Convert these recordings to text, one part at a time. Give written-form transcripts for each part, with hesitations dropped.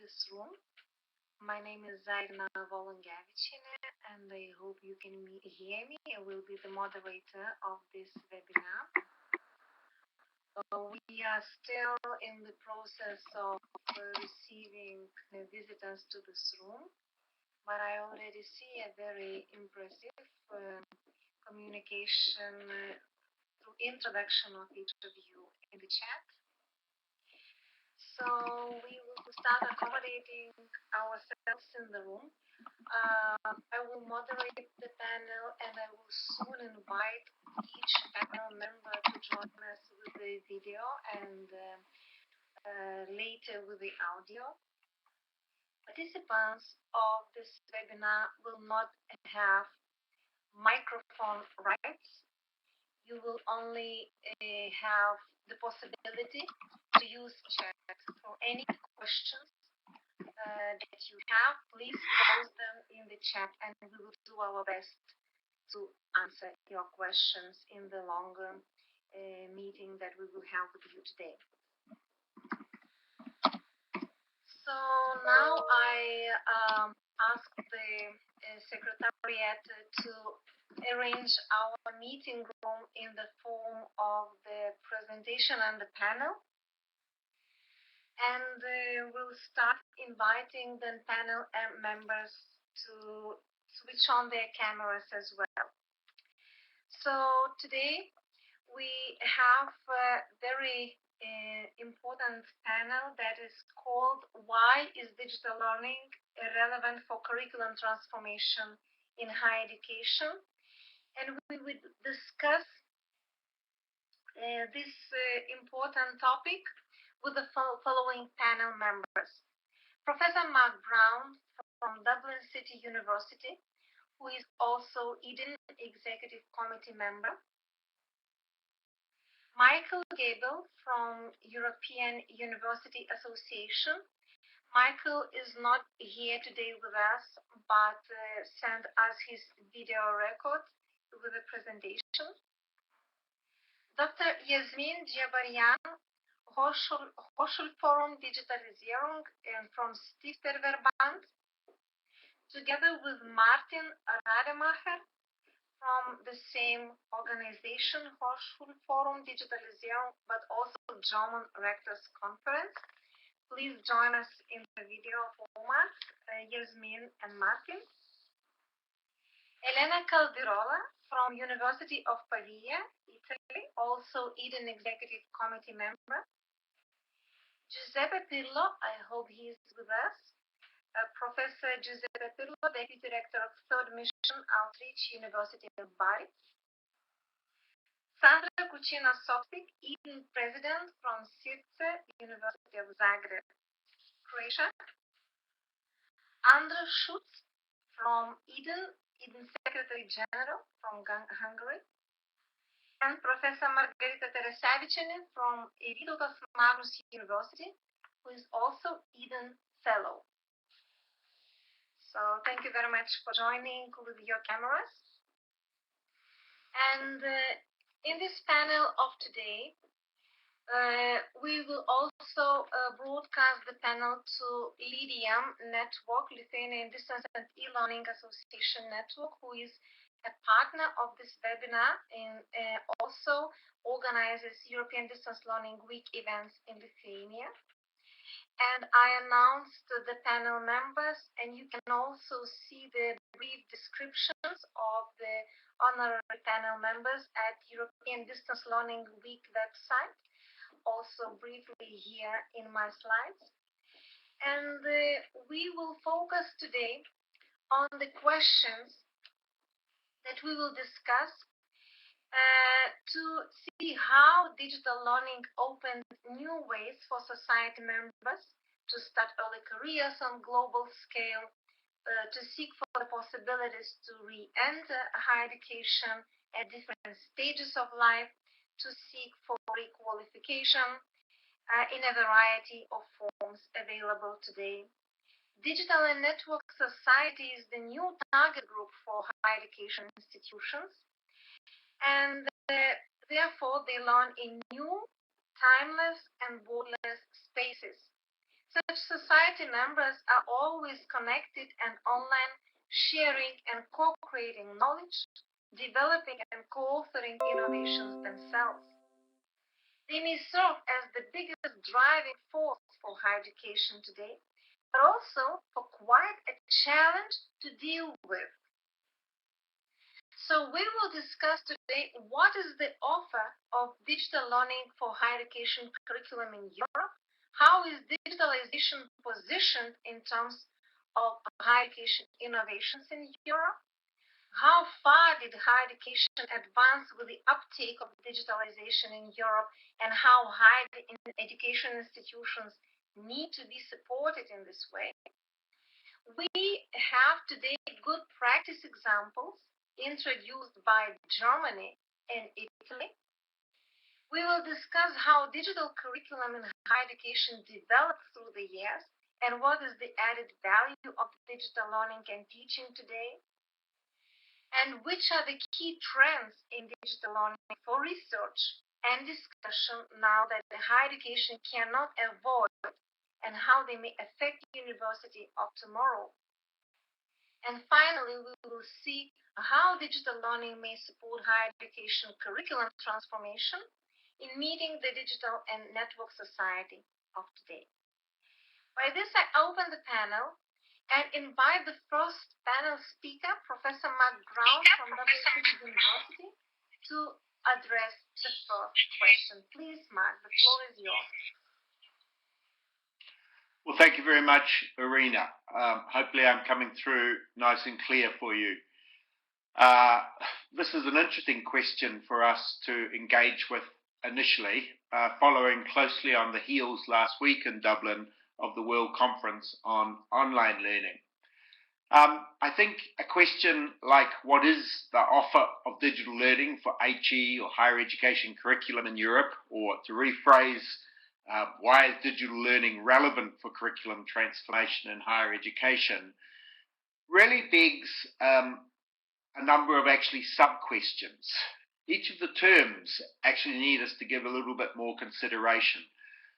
this room. My name is Zairna Volongavicina, and I hope you can hear me. I will be the moderator of this webinar. We are still in the process of receiving visitors to this room, but I already see a very impressive communication through introduction of each of you in the chat. So we will start accommodating ourselves in the room. I will moderate the panel, and I will soon invite each panel member to join us with the video and later with the audio. Participants of this webinar will not have microphone rights. You will only have the possibility to use chat. So any questions that you have, please post them in the chat, and we will do our best to answer your questions in the longer meeting that we will have with you today. So now I ask the Secretariat to arrange our meeting room in the form of the presentation and the panel. And we'll start inviting the panel members to switch on their cameras as well. So today we have a very important panel that is called "Why is Digital Learning Relevant for Curriculum Transformation in Higher Education?" And we will discuss this important topic with the following panel members. Professor Mark Brown from Dublin City University, who is also Eden Executive Committee member. Michael Gable from European University Association. Michael is not here today with us, but sent us his video record with the presentation. Dr. Yasmin Djabarian, Hochschulforum Digitalisierung from Stifterverband, together with Martin Rademacher from the same organization, Hochschulforum Digitalisierung, but also German Rectors Conference. Please join us in the video format, Yasmin and Martin. Elena Caldirola from University of Pavia, Italy, also Eden Executive Committee member. Giuseppe Pirlo, I hope he is with us. Professor Giuseppe Pirlo, Deputy Director of Third Mission Outreach, University of Bari. Sandra Kuchina-Softic, Eden President from Cert, University of Zagreb, Croatia. Andras Schutz from Eden Secretary General from Hungary. And Professor Margarita Teresavicina from Vytautas Magnus University, who is also Eden Fellow. So thank you very much for joining with your cameras. And in this panel of today, we will also broadcast the panel to LIDIAM Network, Lithuanian Distance and E-Learning Association Network, who is a partner of this webinar and also organizes European Distance Learning Week events in Lithuania. And I announced the panel members, and you can also see the brief descriptions of the honorary panel members at European Distance Learning Week website, also briefly here in my slides. And we will focus today on the questions that we will discuss to see how digital learning opened new ways for society members to start early careers on global scale, to seek for the possibilities to re-enter higher education at different stages of life, to seek for requalification in a variety of forms available today. Digital and network society is the new target group for higher education institutions, and therefore they learn in new, timeless, and borderless spaces. Such society members are always connected and online, sharing and co-creating knowledge, developing and co-authoring innovations themselves. They may serve as the biggest driving force for higher education today, but also for quite a challenge to deal with. So we will discuss today what is the offer of digital learning for higher education curriculum in Europe, how is digitalization positioned in terms of higher education innovations in Europe, how far did higher education advance with the uptake of digitalization in Europe, and how higher education institutions need to be supported in this way. We have today good practice examples introduced by Germany and Italy. We will discuss how digital curriculum in higher education developed through the years and what is the added value of digital learning and teaching today, and which are the key trends in digital learning for research and discussion now that the higher education cannot avoid, and how they may affect the university of tomorrow. And finally, we will see how digital learning may support higher education curriculum transformation in meeting the digital and network society of today. By this, I open the panel and invite the first panel speaker, Professor Mark Brown from W City University, to address the first question. Please, Mark, the floor is yours. Well, thank you very much, Irina. Hopefully I'm coming through nice and clear for you. This is an interesting question for us to engage with initially, following closely on the heels last week in Dublin of the World Conference on Online Learning. I think a question like what is the offer of digital learning for HE or higher education curriculum in Europe, or to rephrase, why is digital learning relevant for curriculum transformation in higher education, really begs a number of actually sub-questions. Each of the terms actually need us to give a little bit more consideration.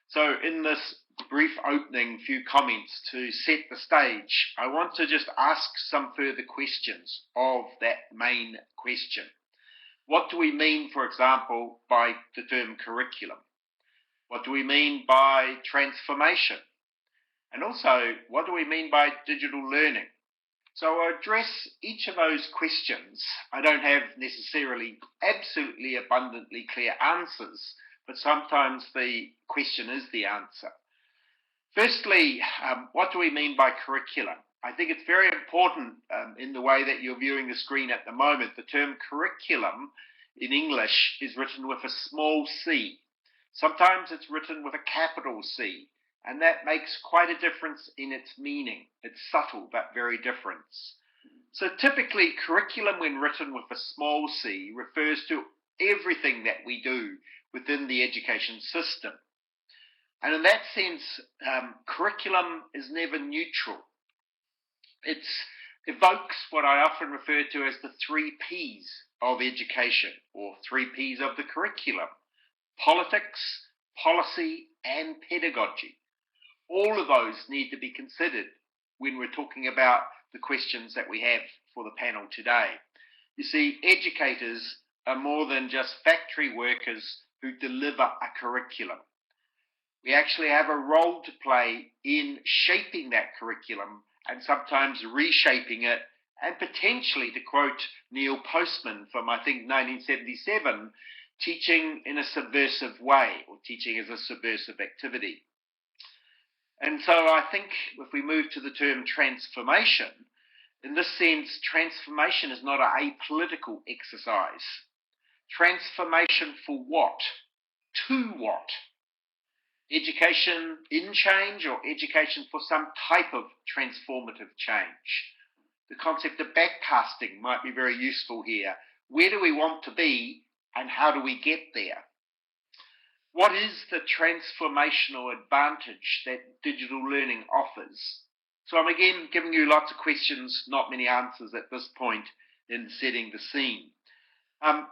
So in this brief opening few comments to set the stage, I want to just ask some further questions of that main question. What do we mean, for example, by the term curriculum? What do we mean by transformation? And also, what do we mean by digital learning? So I'll address each of those questions. I don't have necessarily absolutely abundantly clear answers, but sometimes the question is the answer. Firstly, what do we mean by curriculum? I think it's very important in the way that you're viewing the screen at the moment. The term curriculum in English is written with a small c. Sometimes it's written with a capital C, and that makes quite a difference in its meaning. It's subtle, but very different. So typically, curriculum when written with a small c refers to everything that we do within the education system. And in that sense, curriculum is never neutral. It evokes what I often refer to as the 3 Ps of education, or 3 Ps of the curriculum: politics, policy, and pedagogy. All of those need to be considered when we're talking about the questions that we have for the panel today. You see, educators are more than just factory workers who deliver a curriculum. We actually have a role to play in shaping that curriculum and sometimes reshaping it, and potentially, to quote Neil Postman from, I think, 1977, teaching in a subversive way, or teaching as a subversive activity. And so I think if we move to the term transformation, in this sense, transformation is not an apolitical exercise. Transformation for what? To what? Education in change, or education for some type of transformative change? The concept of backcasting might be very useful here. Where do we want to be, and how do we get there? What is the transformational advantage that digital learning offers? So I'm again giving you lots of questions, not many answers at this point in setting the scene.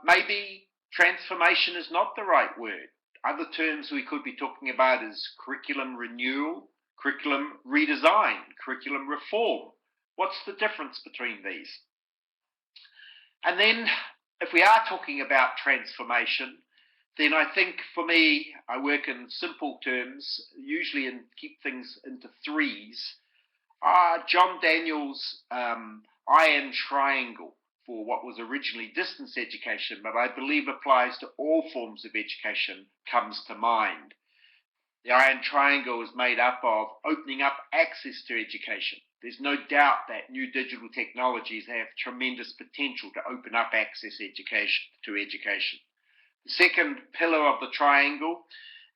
Maybe transformation is not the right word. Other terms we could be talking about is curriculum renewal, curriculum redesign, curriculum reform. What's the difference between these? And then if we are talking about transformation, then I think for me, I work in simple terms, usually and keep things into threes. John Daniels' iron triangle for what was originally distance education, but I believe applies to all forms of education, comes to mind. The iron triangle is made up of opening up access to education. There's no doubt that new digital technologies have tremendous potential to open up access to education. The second pillar of the triangle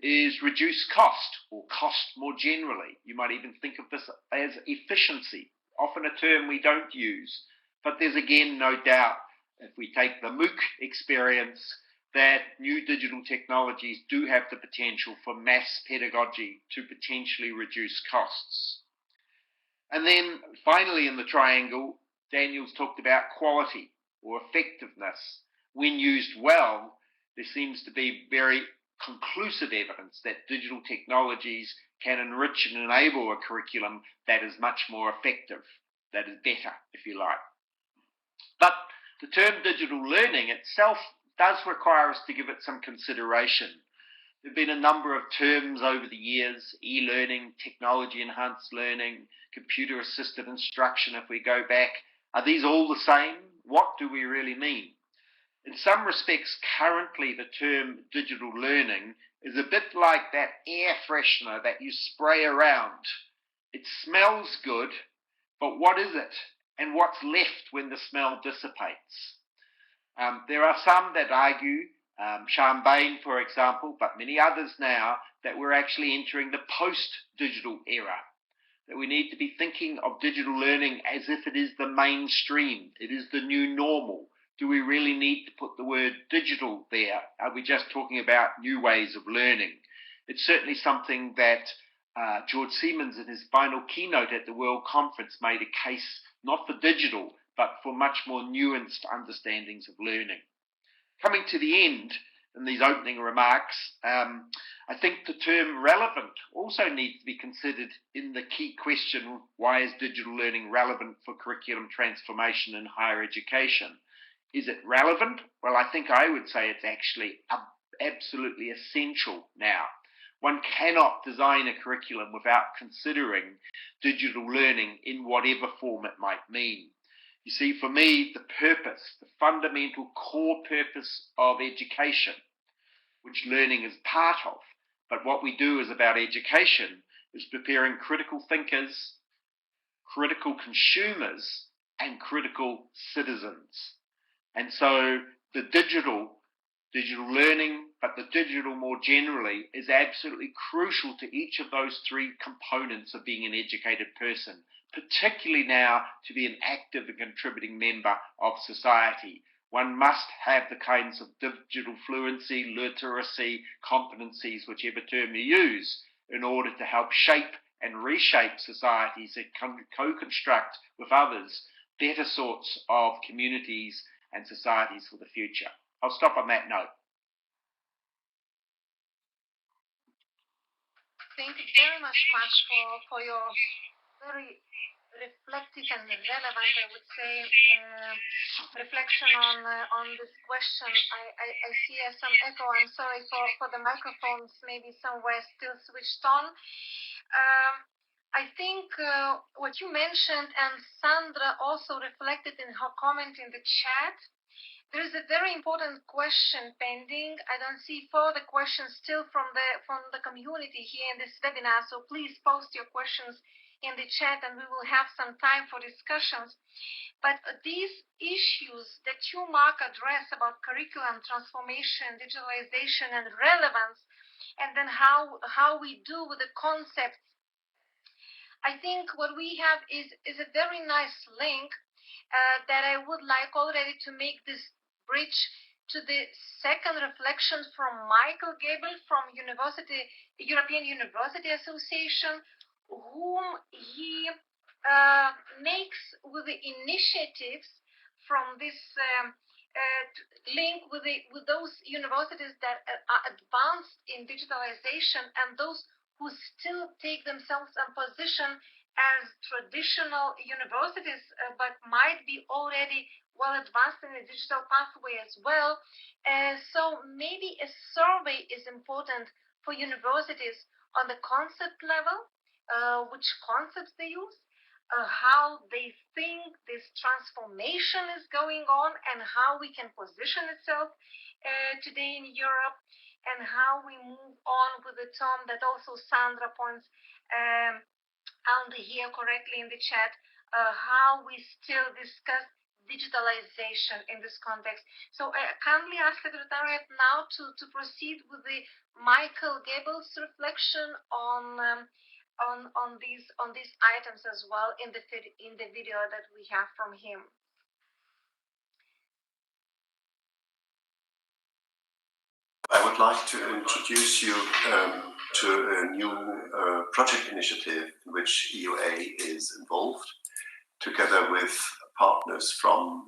is reduce cost, or cost more generally. You might even think of this as efficiency, often a term we don't use. But there's again no doubt, if we take the MOOC experience, that new digital technologies do have the potential for mass pedagogy to potentially reduce costs. And then finally in the triangle, Daniels talked about quality or effectiveness. When used well, there seems to be very conclusive evidence that digital technologies can enrich and enable a curriculum that is much more effective, that is better, if you like. But the term digital learning itself does require us to give it some consideration. There have been a number of terms over the years: e-learning, technology-enhanced learning, computer-assisted instruction, if we go back. Are these all the same? What do we really mean? In some respects, currently the term digital learning is a bit like that air freshener that you spray around. It smells good, but what is it? And what's left when the smell dissipates? There are some that argue, Sean Bain, for example, but many others now, that we're actually entering the post-digital era, that we need to be thinking of digital learning as if it is the mainstream, it is the new normal. Do we really need to put the word digital there? Are we just talking about new ways of learning? It's certainly something that George Siemens, in his final keynote at the World Conference, made a case not for digital, but for much more nuanced understandings of learning. Coming to the end in these opening remarks, I think the term relevant also needs to be considered in the key question: why is digital learning relevant for curriculum transformation in higher education? Is it relevant? Well, I think I would say it's actually absolutely essential now. One cannot design a curriculum without considering digital learning in whatever form it might mean. You see, for me, the purpose, the fundamental core purpose of education, which learning is part of, but what we do is about education, is preparing critical thinkers, critical consumers, and critical citizens. And so the digital learning, but the digital more generally, is absolutely crucial to each of those three components of being an educated person, particularly now to be an active and contributing member of society. One must have the kinds of digital fluency, literacy, competencies, whichever term you use, in order to help shape and reshape societies that co-construct with others better sorts of communities and societies for the future. I'll stop on that note. Thank you very much, Mark, for your very reflective and relevant, I would say, reflection on this question. I see some echo. I'm sorry for the microphones, maybe somewhere still switched on. I think what you mentioned, and Sandra also reflected in her comment in the chat, there is a very important question pending. I don't see further questions still from the community here in this webinar, so please post your questions in the chat and we will have some time for discussions. But these issues that you, Mark, address about curriculum transformation, digitalization, and relevance, and then how we do with the concepts, I think what we have is a very nice link that I would like already to make this bridge to the second reflection from Michael Gable from European University Association, whom he makes with the initiatives from this link with those universities that are advanced in digitalization and those who still take themselves a position as traditional universities, but might be already well advanced in the digital pathway as well. So maybe a survey is important for universities on the concept level, which concepts they use, how they think this transformation is going on, and how we can position itself today in Europe, and how we move on with the term that also Sandra points out here correctly in the chat, how we still discuss digitalization in this context. So I kindly ask Secretariat now to proceed with the Michael Gabel's reflection on these items as well in the video that we have from him. I would like to introduce you to a new project initiative in which EUA is involved, together with partners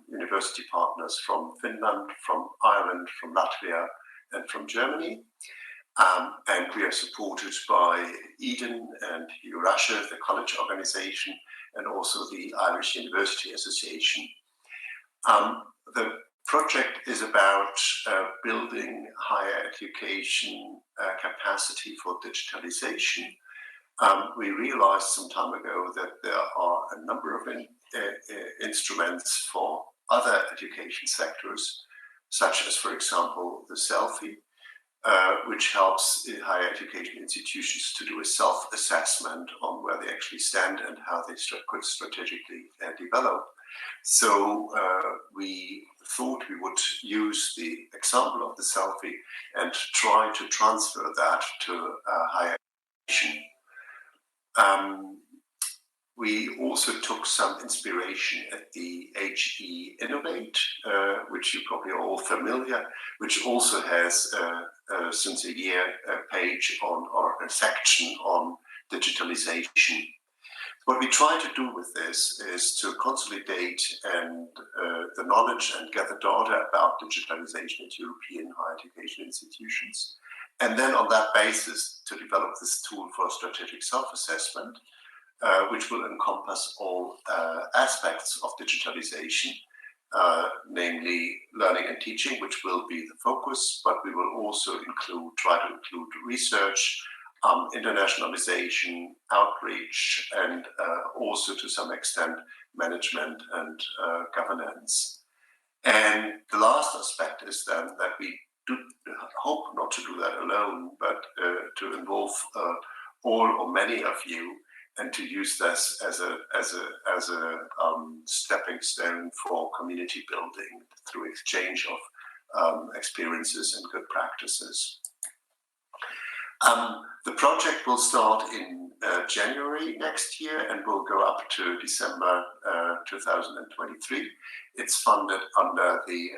university partners from Finland, from Ireland, from Latvia, and from Germany. And we are supported by Eden and Eurassia, the college organization, and also the Irish University Association. The project is about building higher education capacity for digitalization. We realized some time ago that there are a number of instruments for other education sectors, such as, for example, the selfie, which helps higher education institutions to do a self-assessment on where they actually stand and how they could strategically develop. So we thought we would use the example of the selfie and try to transfer that to higher education. We also took some inspiration at the HE Innovate, which you probably are all familiar, which also has since a year a page on, or a section on digitalization. What we try to do with this is to consolidate the knowledge and gather data about digitalization at European higher education institutions, and then on that basis to develop this tool for strategic self-assessment, which will encompass all aspects of digitalization, namely learning and teaching, which will be the focus, but we will also try to include research, internationalization, outreach, and also to some extent management and governance. And the last aspect is then that we do hope not to do that alone, but to involve all or many of you, and to use this as a stepping stone for community building through exchange of experiences and good practices. The project will start in January next year and will go up to December 2023. It's funded under the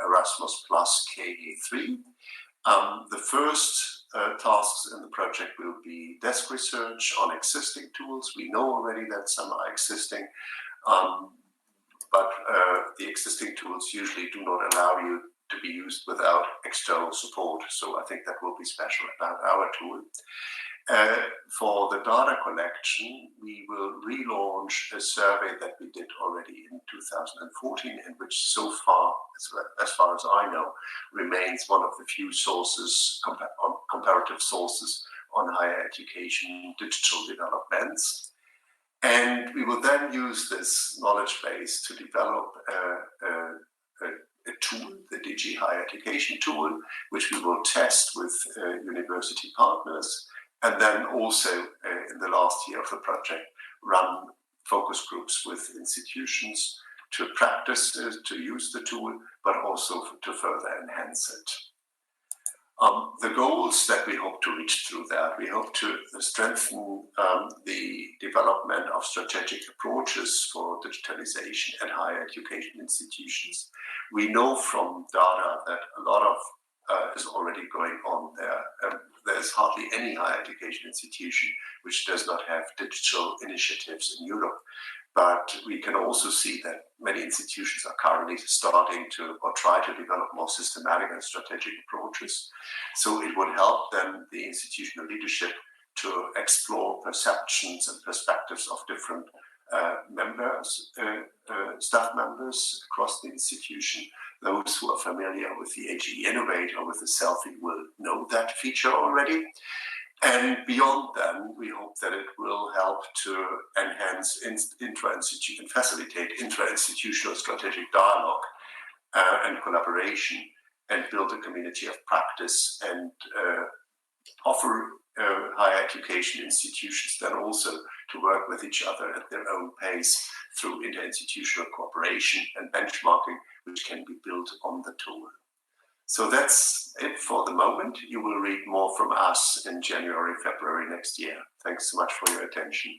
Erasmus Plus KE3. The first tasks in the project will be desk research on existing tools. We know already that some are existing, but the existing tools usually do not allow you to be used without external support. So I think that will be special about our tool. For the data collection, we will relaunch a survey that we did already in 2014, and which so far, as far as I know, remains one of the few sources, comparative sources on higher education digital developments. And we will then use this knowledge base to develop a tool, the DG Higher Education tool, which we will test with university partners, and then also in the last year of the project run focus groups with institutions to practice to use the tool, but also to further enhance it. The goals that we hope to reach through that, we hope to strengthen the development of strategic approaches for digitalization at higher education institutions. We know from data that a lot of is already going on there. There's hardly any higher education institution which does not have digital initiatives in Europe. But we can also see that many institutions are currently starting to or try to develop more systematic and strategic approaches. So it would help then the institutional leadership to explore perceptions and perspectives of different staff members across the institution. Those who are familiar with the AG Innovate or with the selfie will know that feature already. And beyond then, we hope that it will help to enhance and facilitate intra-institutional strategic dialogue and collaboration, and build a community of practice, and offer higher education institutions then also to work with each other at their own pace through interinstitutional cooperation and benchmarking, which can be built on the tool. So that's it for the moment. You will read more from us in January, February next year. Thanks so much for your attention.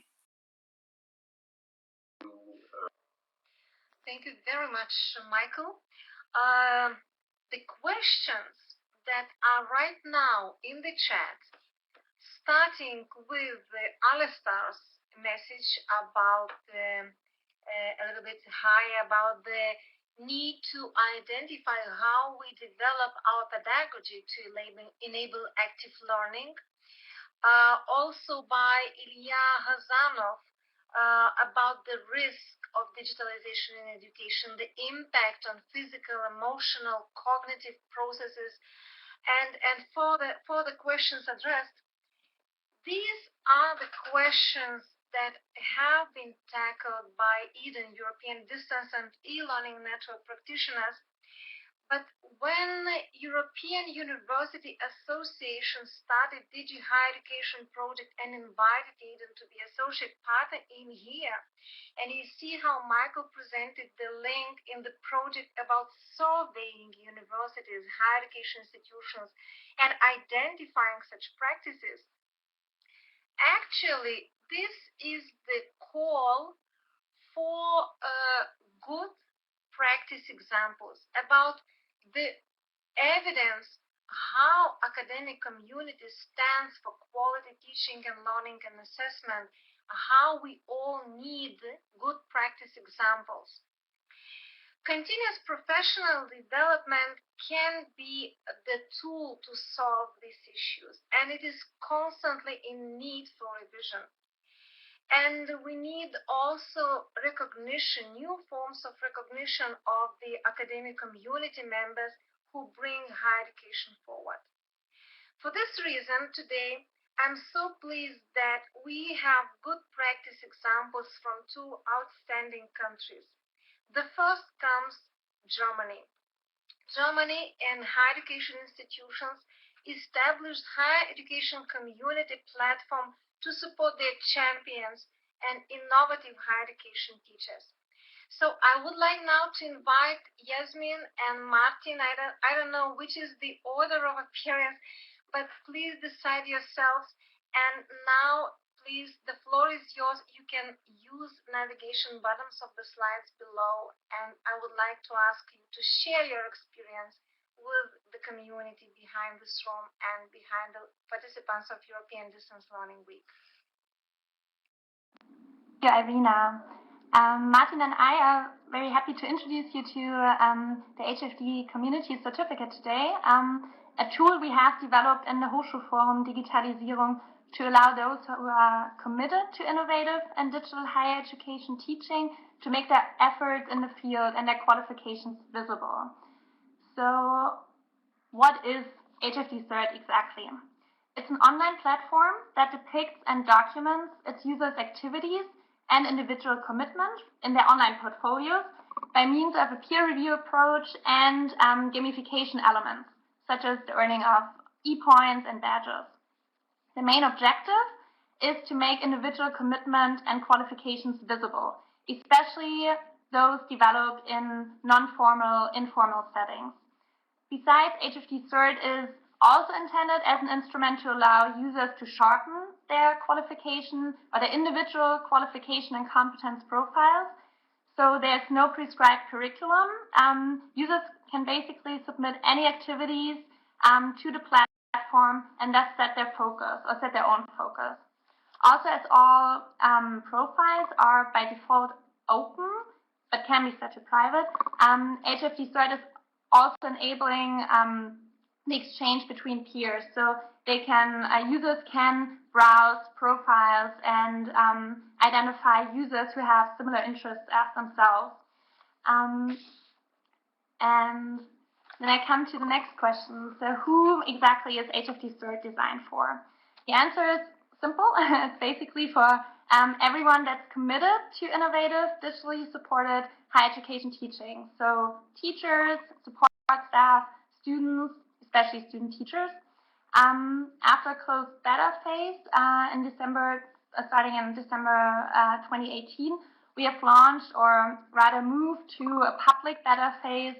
Thank you very much, Michael. The questions that are right now in the chat, starting with Alistair's message about a little bit higher about the need to identify how we develop our pedagogy to enable active learning. Also by Ilya Hazanov about the risk of digitalization in education, the impact on physical, emotional, cognitive processes, and for the questions addressed, these are the questions that have been tackled by EDEN, European Distance and E-Learning Network practitioners. But when European University Association started Digi Higher Education project and invited EDEN to be associate partner in here, and you see how Michael presented the link in the project about surveying universities, higher education institutions, and identifying such practices. Actually, this is the call for good practice examples about the evidence how academic community stands for quality teaching and learning and assessment, how we all need good practice examples. Continuous professional development can be the tool to solve these issues, and it is constantly in need for revision. And we need also recognition, new forms of recognition of the academic community members who bring higher education forward. For this reason, today, I'm so pleased that we have good practice examples from two outstanding countries. The first comes Germany. Germany and higher education institutions established higher education community platform to support their champions and innovative higher education teachers. So I would like now to invite Yasmin and Martin. I don't know which is the order of appearance, but please decide yourselves. And now, please, the floor is yours. You can use navigation buttons of the slides below, and I would like to ask you to share your experience with the community behind this room and behind the participants of European Distance Learning Week. Thank you, Irina. Martin and I are very happy to introduce you to the HFD Community Certificate today, a tool we have developed in the Hochschulforum Digitalisierung to allow those who are committed to innovative and digital higher education teaching to make their efforts in the field and their qualifications visible. So, what is HFD Cert exactly? It's an online platform that depicts and documents its users' activities and individual commitment in their online portfolios by means of a peer review approach and gamification elements, such as the earning of e-points and badges. The main objective is to make individual commitment and qualifications visible, especially those developed in non-formal, informal settings. Besides, HFD Cert is also intended as an instrument to allow users to sharpen their qualification or their individual qualification and competence profiles. So there's no prescribed curriculum. Users can basically submit any activities to the platform and thus set their focus or set their own focus. Also, as all profiles are by default open, but can be set to private, HFD Cert is also enabling the exchange between peers. So users can browse profiles and identify users who have similar interests as themselves. And then I come to the next question. So who exactly is HFD Cert designed for? The answer is simple. It's basically for everyone that's committed to innovative, digitally supported higher education teaching. So teachers, support staff, students, especially student teachers. After a closed beta phase in December, starting in December 2018, we have launched, or rather moved to a public beta phase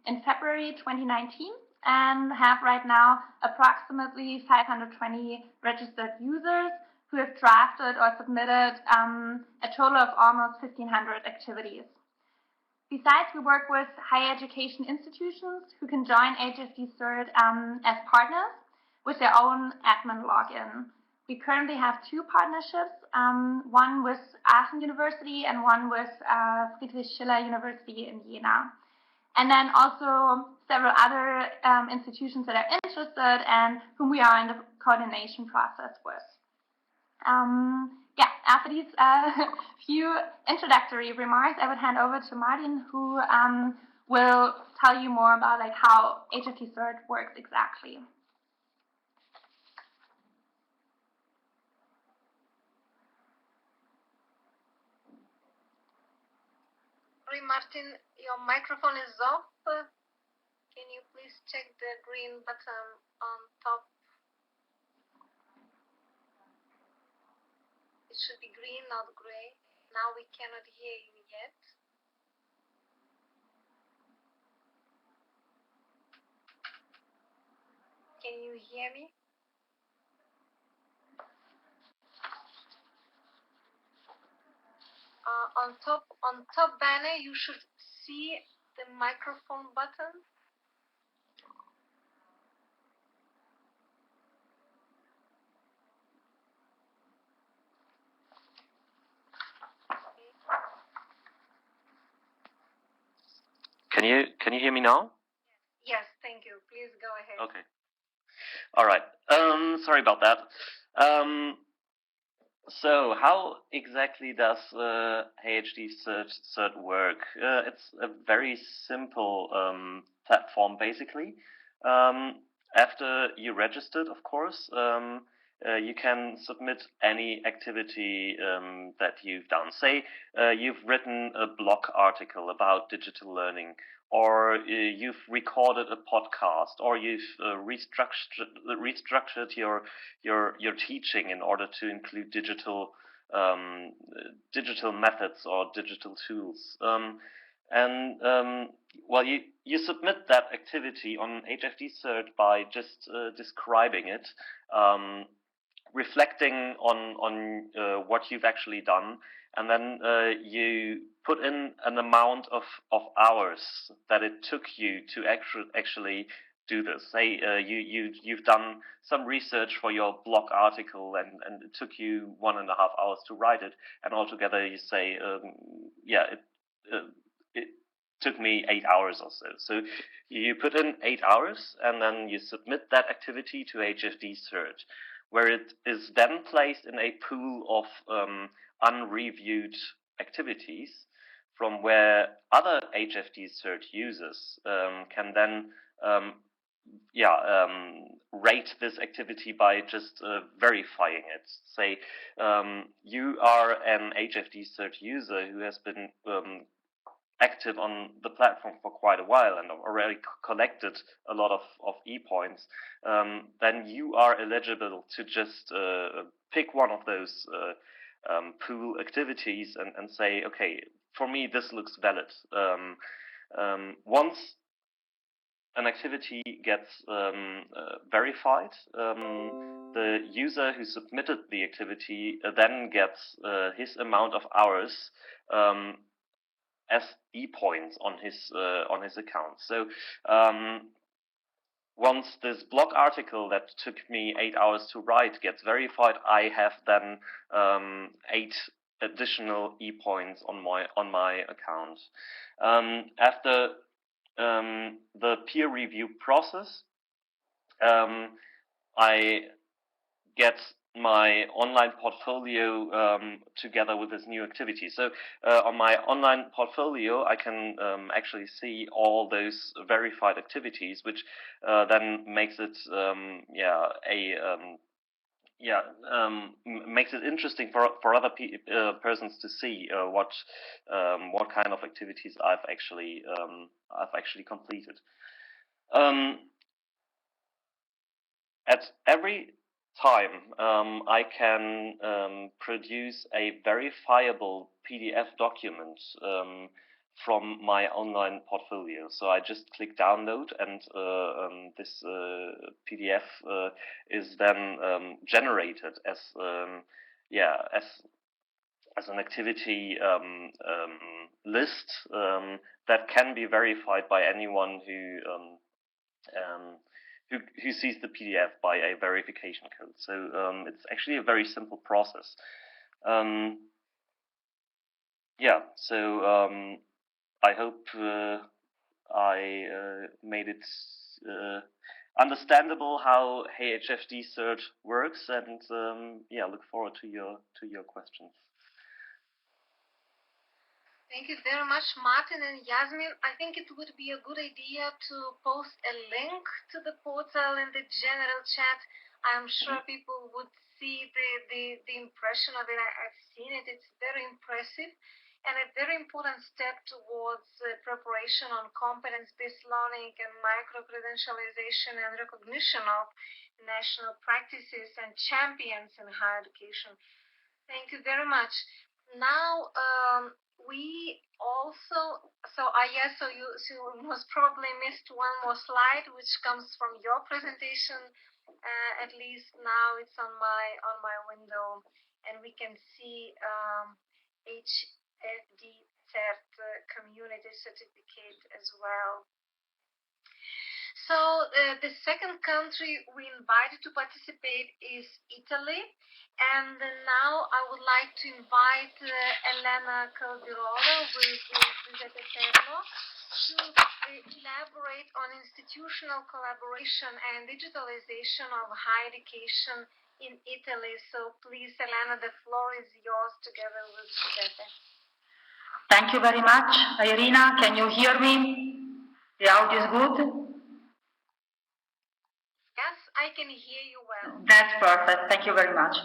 in February 2019, and have right now approximately 520 registered users who have drafted or submitted a total of almost 1,500 activities. Besides, we work with higher education institutions who can join HFD Cert as partners with their own admin login. We currently have two partnerships, one with Aachen University and one with Friedrich Schiller University in Jena. And then also several other institutions that are interested and whom we are in the coordination process with. After these few introductory remarks, I would hand over to Martin, who will tell you more about how HFD Cert works exactly. Sorry, Martin, your microphone is off. Can you please check the green button on top? It should be green, not gray. Now we cannot hear you yet. Can you hear me? On top banner, you should see the microphone button. Can you hear me now? Yes, thank you. Please go ahead. Okay. All right. Sorry about that. So how exactly does HFD Cert work? It's a very simple platform, basically. After you registered, of course, you can submit any activity that you've done. Say you've written a blog article about digital learning, or you've recorded a podcast, or you've restructured your teaching in order to include digital methods or digital tools. Well, you submit that activity on HFD Cert by just describing it, reflecting on what you've actually done, and then you put in an amount of hours that it took you to actually do this. Say you've done some research for your blog article, and it took you 1.5 hours to write it, and altogether you say, it took me 8 hours or so. So you put in 8 hours, and then you submit that activity to HFD Cert, where it is then placed in a pool of unreviewed activities, from where other HFD Cert users can then rate this activity by just verifying it. Say you are an HFD Cert user who has been active on the platform for quite a while and already collected a lot of e-points, then you are eligible to just pick one of those pool activities and say, okay, for me this looks valid. Once an activity gets verified, the user who submitted the activity then gets his amount of hours as e-points on his account. So once this blog article that took me 8 hours to write gets verified, I have then 8 additional e-points on my account. After the peer review process, I get my online portfolio together with this new activity. So on my online portfolio, I can actually see all those verified activities, which then makes it makes it interesting for other persons to see what kind of activities I've actually completed. At every time I can produce a verifiable PDF document from my online portfolio. So I just click download, and this PDF is then generated as an activity list that can be verified by anyone who sees the PDF by a verification code. So it's actually a very simple process. So I hope I made it understandable how HFD Cert works, and look forward to your questions. Thank you very much, Martin and Yasmin. I think it would be a good idea to post a link to the portal in the general chat. I'm sure people would see the impression of it. I've seen it. It's very impressive and a very important step towards preparation on competence-based learning and micro-credentialization and recognition of national practices and champions in higher education. Thank you very much. Now, we also, you most probably missed one more slide, which comes from your presentation. At least now it's on my window, and we can see HFD Cert community certificate as well. So the second country we invited to participate is Italy. And now I would like to invite Elena Caldirola with Giuseppe Perlo to elaborate on institutional collaboration and digitalization of higher education in Italy. So please, Elena, the floor is yours together with Giuseppe. Thank you very much, Irina. Can you hear me? The audio is good? Yes, I can hear you well. That's perfect. Thank you very much.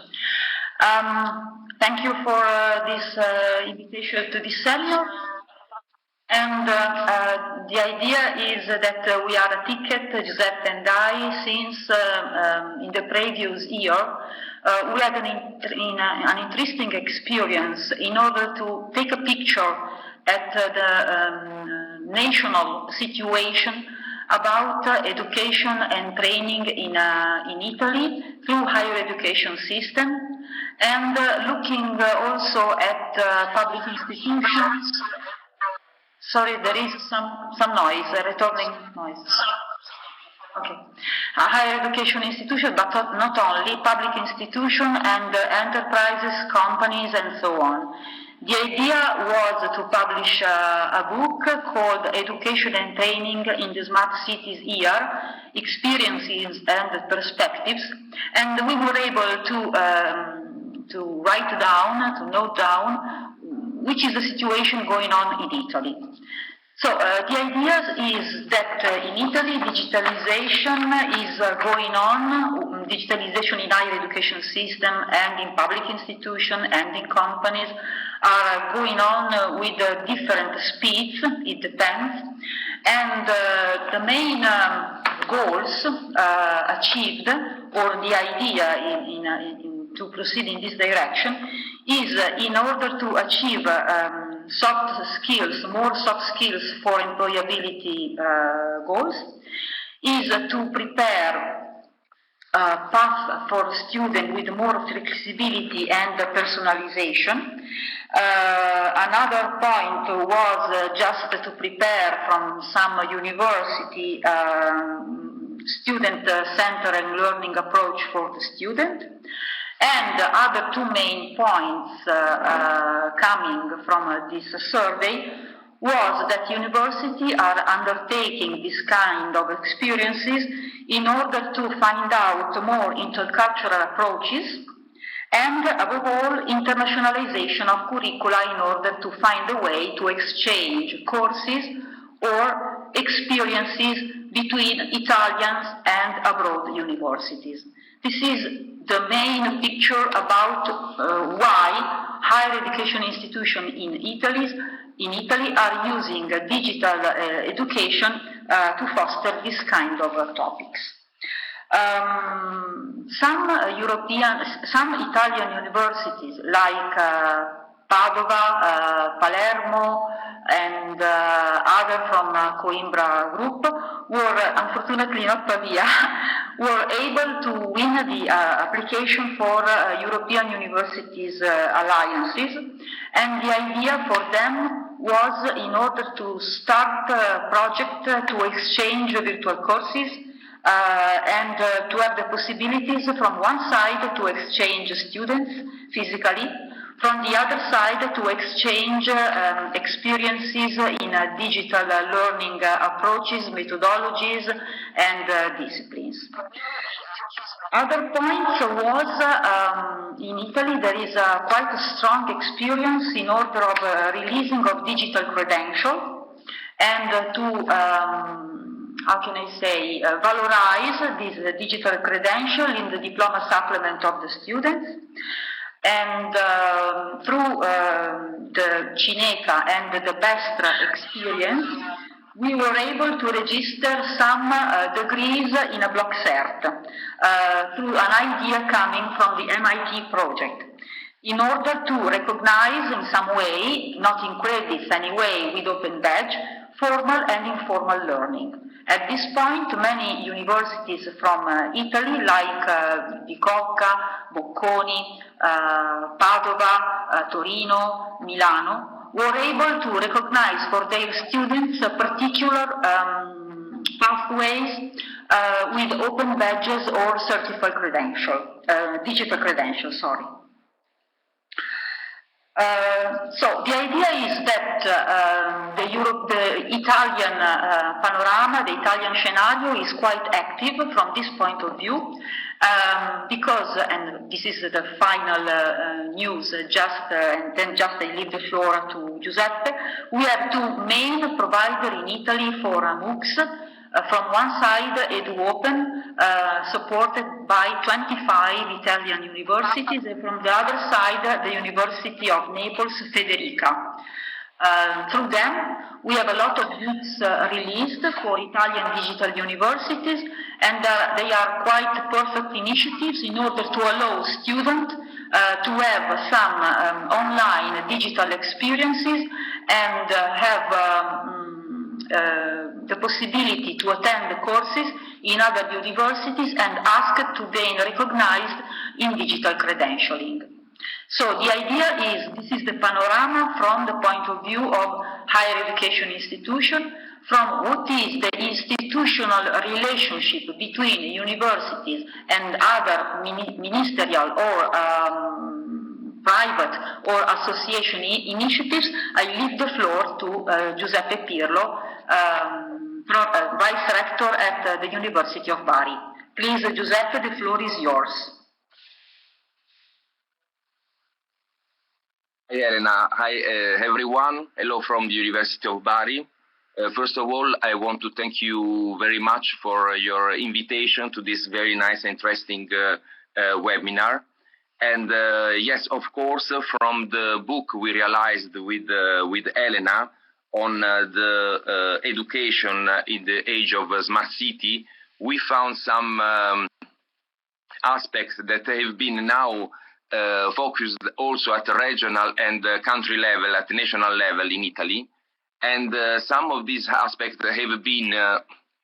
Thank you for this invitation to this seminar. And the idea is that we are a ticket, Giuseppe and I, since in the previous year we had an interesting experience in order to take a picture at the national situation about education and training in Italy through higher education system, and looking also at public institutions. Sorry, there is some noise, a returning noise. Okay. A higher education institution, but not only, public institution and enterprises, companies, and so on. The idea was to publish a book called Education and Training in the Smart Cities Year, Experiences and Perspectives, and we were able to write down, to note down, which is the situation going on in Italy. So the idea is that in Italy digitalization is going on, digitalization in higher education system and in public institutions and in companies are going on with different speeds, it depends, and the main goals achieved, or the idea to proceed in this direction, is in order to achieve more soft skills for employability goals, is to prepare a path for students with more flexibility and personalization. Another point was just to prepare from some university student-centered learning approach for the student. And the other two main points coming from this survey was that universities are undertaking this kind of experiences in order to find out more intercultural approaches and, above all, internationalization of curricula in order to find a way to exchange courses or experiences between Italians and abroad universities. This is the main picture about why higher education institutions in Italy are using digital education to foster this kind of topics. Some Italian universities like Padova, Palermo, and other from Coimbra group were, unfortunately not Pavia, were able to win the application for European Universities Alliances, and the idea for them was, in order to start a project to exchange virtual courses and to have the possibilities from one side to exchange students physically, from the other side to exchange experiences in digital learning approaches, methodologies, and disciplines. Other points was in Italy there is quite a strong experience in order of releasing of digital credential and to how can I say, valorize this digital credential in the diploma supplement of the students. And through the Cineca and the Pestra experience, we were able to register some degrees in a block cert through an idea coming from the MIT project, in order to recognize in some way, not in credits anyway, with open badge, formal and informal learning. At this point, many universities from Italy, like Bicocca, Bocconi, Padova, Torino, Milano, were able to recognize for their students particular pathways with open badges or certified credential, digital credential, sorry. So the idea is that the Italian panorama, the Italian scenario is quite active from this point of view because, and this is the final news, and then I leave the floor to Giuseppe, we have two main providers in Italy for MOOCs. From one side, EduOpen, supported by 25 Italian universities, and from the other side, the University of Naples, Federica. Through them, we have a lot of books released for Italian digital universities, and they are quite perfect initiatives in order to allow students to have some online digital experiences and have the possibility to attend the courses in other universities and ask to gain recognized in digital credentialing. So the idea is, this is the panorama from the point of view of higher education institution, from what is the institutional relationship between universities and other ministerial or private or association initiatives. I leave the floor to Giuseppe Pirlo, Vice Rector at the University of Bari. Please, Giuseppe, the floor is yours. Hi, Elena. Hi, everyone. Hello from the University of Bari. First of all, I want to thank you very much for your invitation to this very nice and interesting webinar. And yes, of course, from the book we realized with Elena on the education in the age of smart city, we found some aspects that have been now focused also at the regional and country level, at the national level in Italy. And some of these aspects have been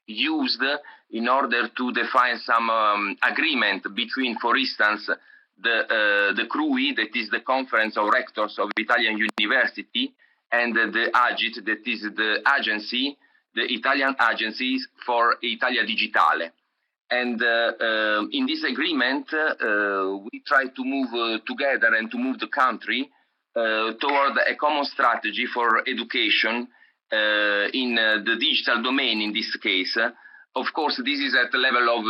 used in order to define some agreement between, for instance, the CRUI, that is the Conference of Rectors of Italian University, and the AGIT, that is the agency, the Italian agencies for Italia Digitale. And in this agreement, we try to move together and to move the country toward a common strategy for education in the digital domain in this case. Of course, this is at the level of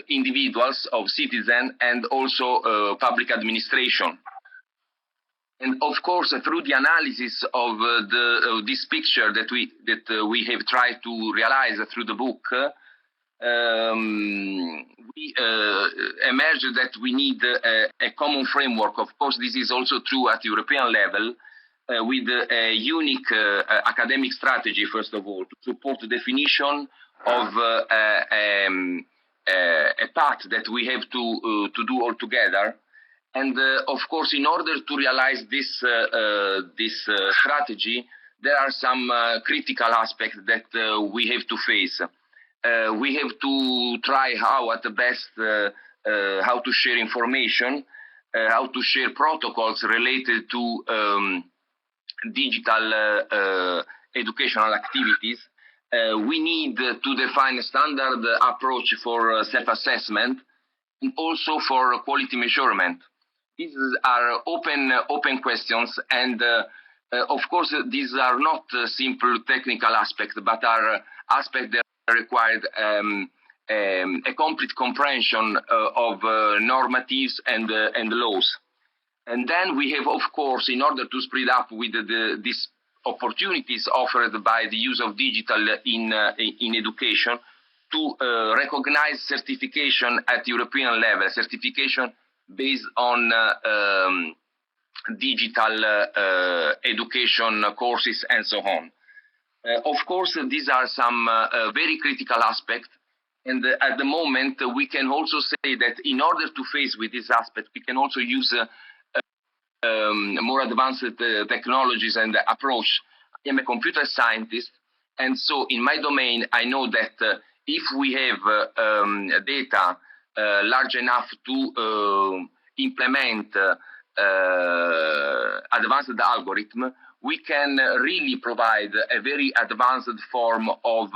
individuals, of citizens, and also public administration. And of course, through the analysis of this picture that we have tried to realize through the book, we emerged that we need a common framework. Of course, this is also true at European level, with a unique academic strategy, first of all, to support the definition of a path that we have to do all together. And of course, in order to realize this strategy, there are some critical aspects that we have to face. We have to try how at the best how to share information, how to share protocols related to digital educational activities. We need to define a standard approach for self-assessment and also for quality measurement. These are open questions, and of course, these are not simple technical aspects, but are aspects that require a complete comprehension of normatives and laws. And then we have, of course, in order to spread up with these opportunities offered by the use of digital in education, to recognize certification at European level, certification based on digital education courses and so on. Of course, these are some very critical aspects, and at the moment we can also say that in order to face with this aspect, we can also use more advanced technologies and approach. I am a computer scientist, and so in my domain, I know that if we have data large enough to implement advanced algorithm, we can really provide a very advanced form of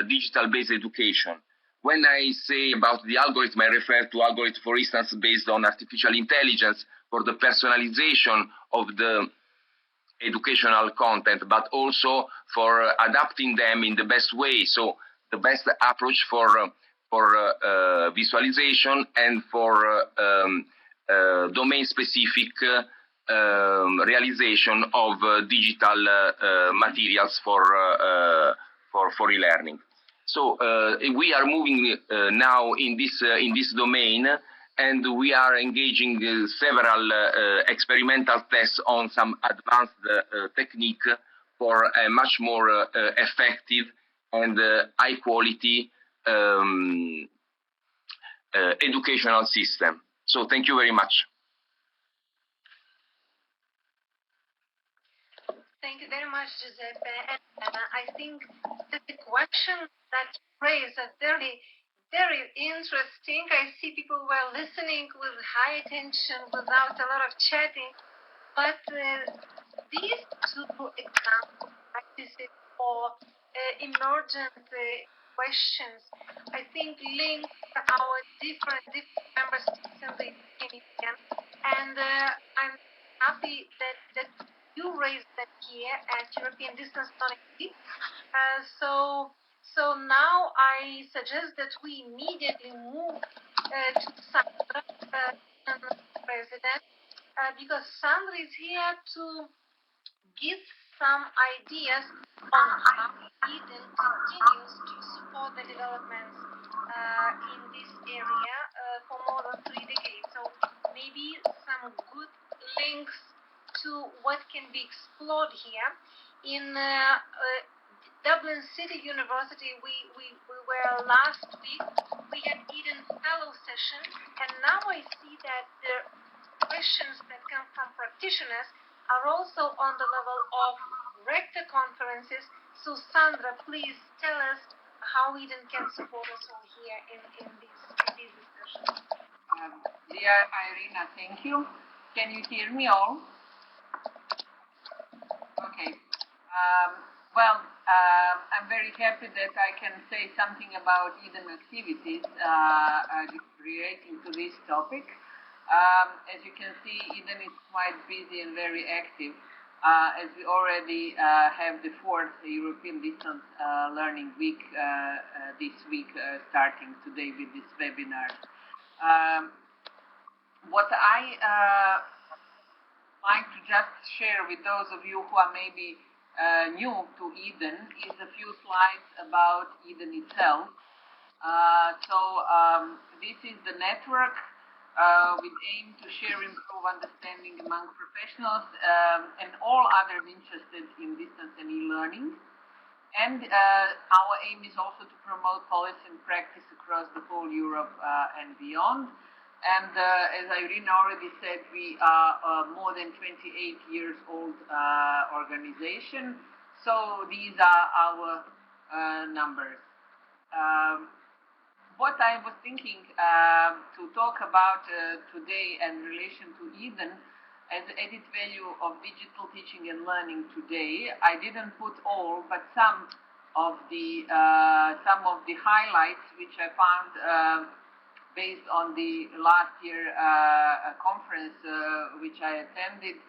digital-based education. When I say about the algorithm, I refer to algorithms, for instance, based on artificial intelligence for the personalization of the educational content, but also for adapting them in the best way. So the best approach for visualization and for domain-specific realization of digital materials for e-learning. So we are moving now in this domain, and we are engaging several experimental tests on some advanced technique for a much more effective and high quality educational system. So thank you very much. Thank you very much, Giuseppe. And I think that the question that you raised is very, very interesting. I see people were listening with high attention without a lot of chatting. But these two example practices for emergent questions, I think, link our different member states in the European Union. And I'm happy that you raised that here at European Distance Learning. So now I suggest that we immediately move to Sandra, President, because Sandra is here to give some ideas on how Eden continues to support the developments in this area for more than 3 decades. So maybe some good links to what can be explored here. In Dublin City University, we were last week, we had Eden Fellow session, and now I see that the questions that come from practitioners are also on the level of rector conferences. So Sandra, please tell us how Eden can support us all here in these discussions. Dear Irina, thank you. Can you hear me all? Okay. I'm very happy that I can say something about Eden activities relating to this topic. As you can see, Eden is quite busy and very active as we already have the 4th European Distance Learning Week this week, starting today with this webinar. What I like to just share with those of you who are maybe new to Eden is a few slides about Eden itself. This is the network with aim to share, improve understanding among professionals and all others interested in distance and e-learning. And our aim is also to promote policy and practice across the whole Europe and beyond. And as Irene already said, we are more than 28 years old organization. So these are our numbers. What I was thinking to talk about today in relation to Eden as added value of digital teaching and learning today, I didn't put all, but some of the highlights which I found based on the last year conference which I attended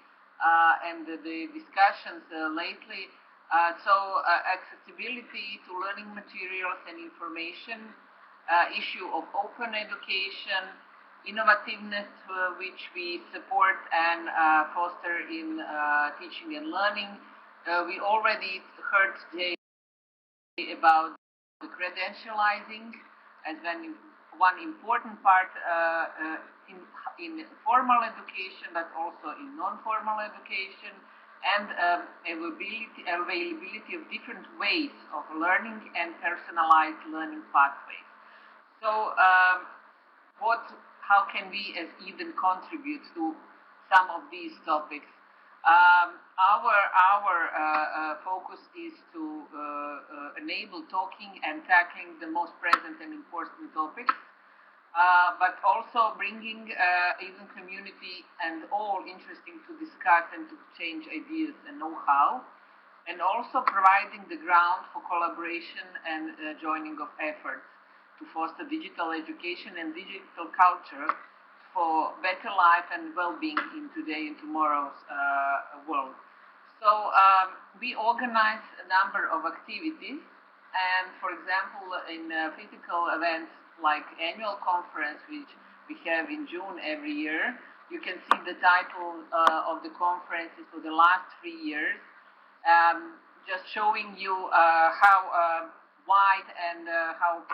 and the discussions lately. Accessibility to learning materials and information, issue of open education, innovativeness which we support and foster in teaching and learning. We already heard today about the credentializing as one important part in formal education, but also in non-formal education, and availability of different ways of learning and personalized learning pathways. So, how can we as Eden contribute to some of these topics? Our focus is to enable talking and tackling the most present and important topics, but also bringing Eden community and all interesting to discuss and to exchange ideas and know-how, and also providing the ground for collaboration and joining of efforts to foster digital education and digital culture for better life and well-being in today and tomorrow's world. So we organize a number of activities, and for example, in physical events like annual conference, which we have in June every year, you can see the title of the conferences for the last 3 years, just showing you how wide and how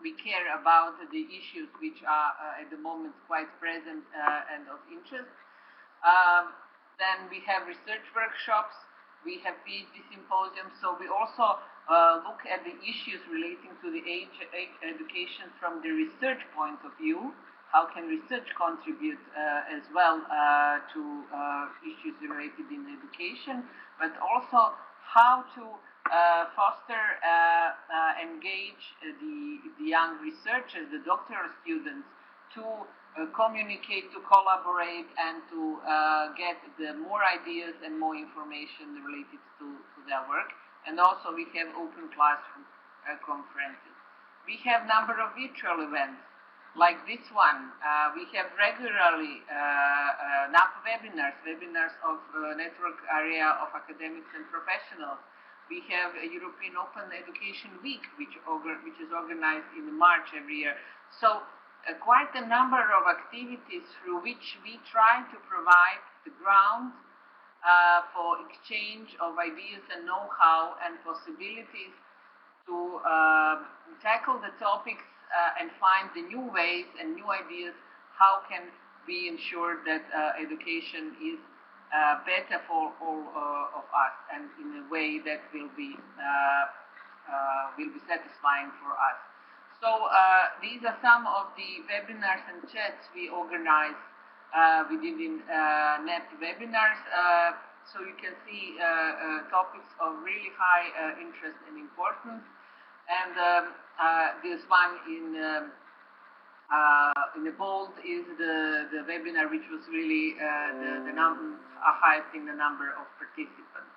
we care about the issues which are at the moment quite present and of interest. Then we have research workshops, we have PhD symposiums, so we also look at the issues relating to the age education from the research point of view. How can research contribute as well to issues related in education, but also how to foster, engage the young researchers, the doctoral students, to communicate, to collaborate, and to get the more ideas and more information related to their work. And also we have open classroom conferences. We have number of virtual events, like this one. We have regularly NAP webinars of network area of academics and professionals. We have a European Open Education Week, which is organized in March every year. So quite a number of activities through which we try to provide the ground for exchange of ideas and know-how and possibilities to tackle the topics and find the new ways and new ideas. How can we ensure that education is better for all of us and in a way that will be satisfying for us. So these are some of the webinars and chats we organize within NET webinars. So you can see topics of really high interest and importance. And this one in the bold is the webinar which was really the highest in the number of participants.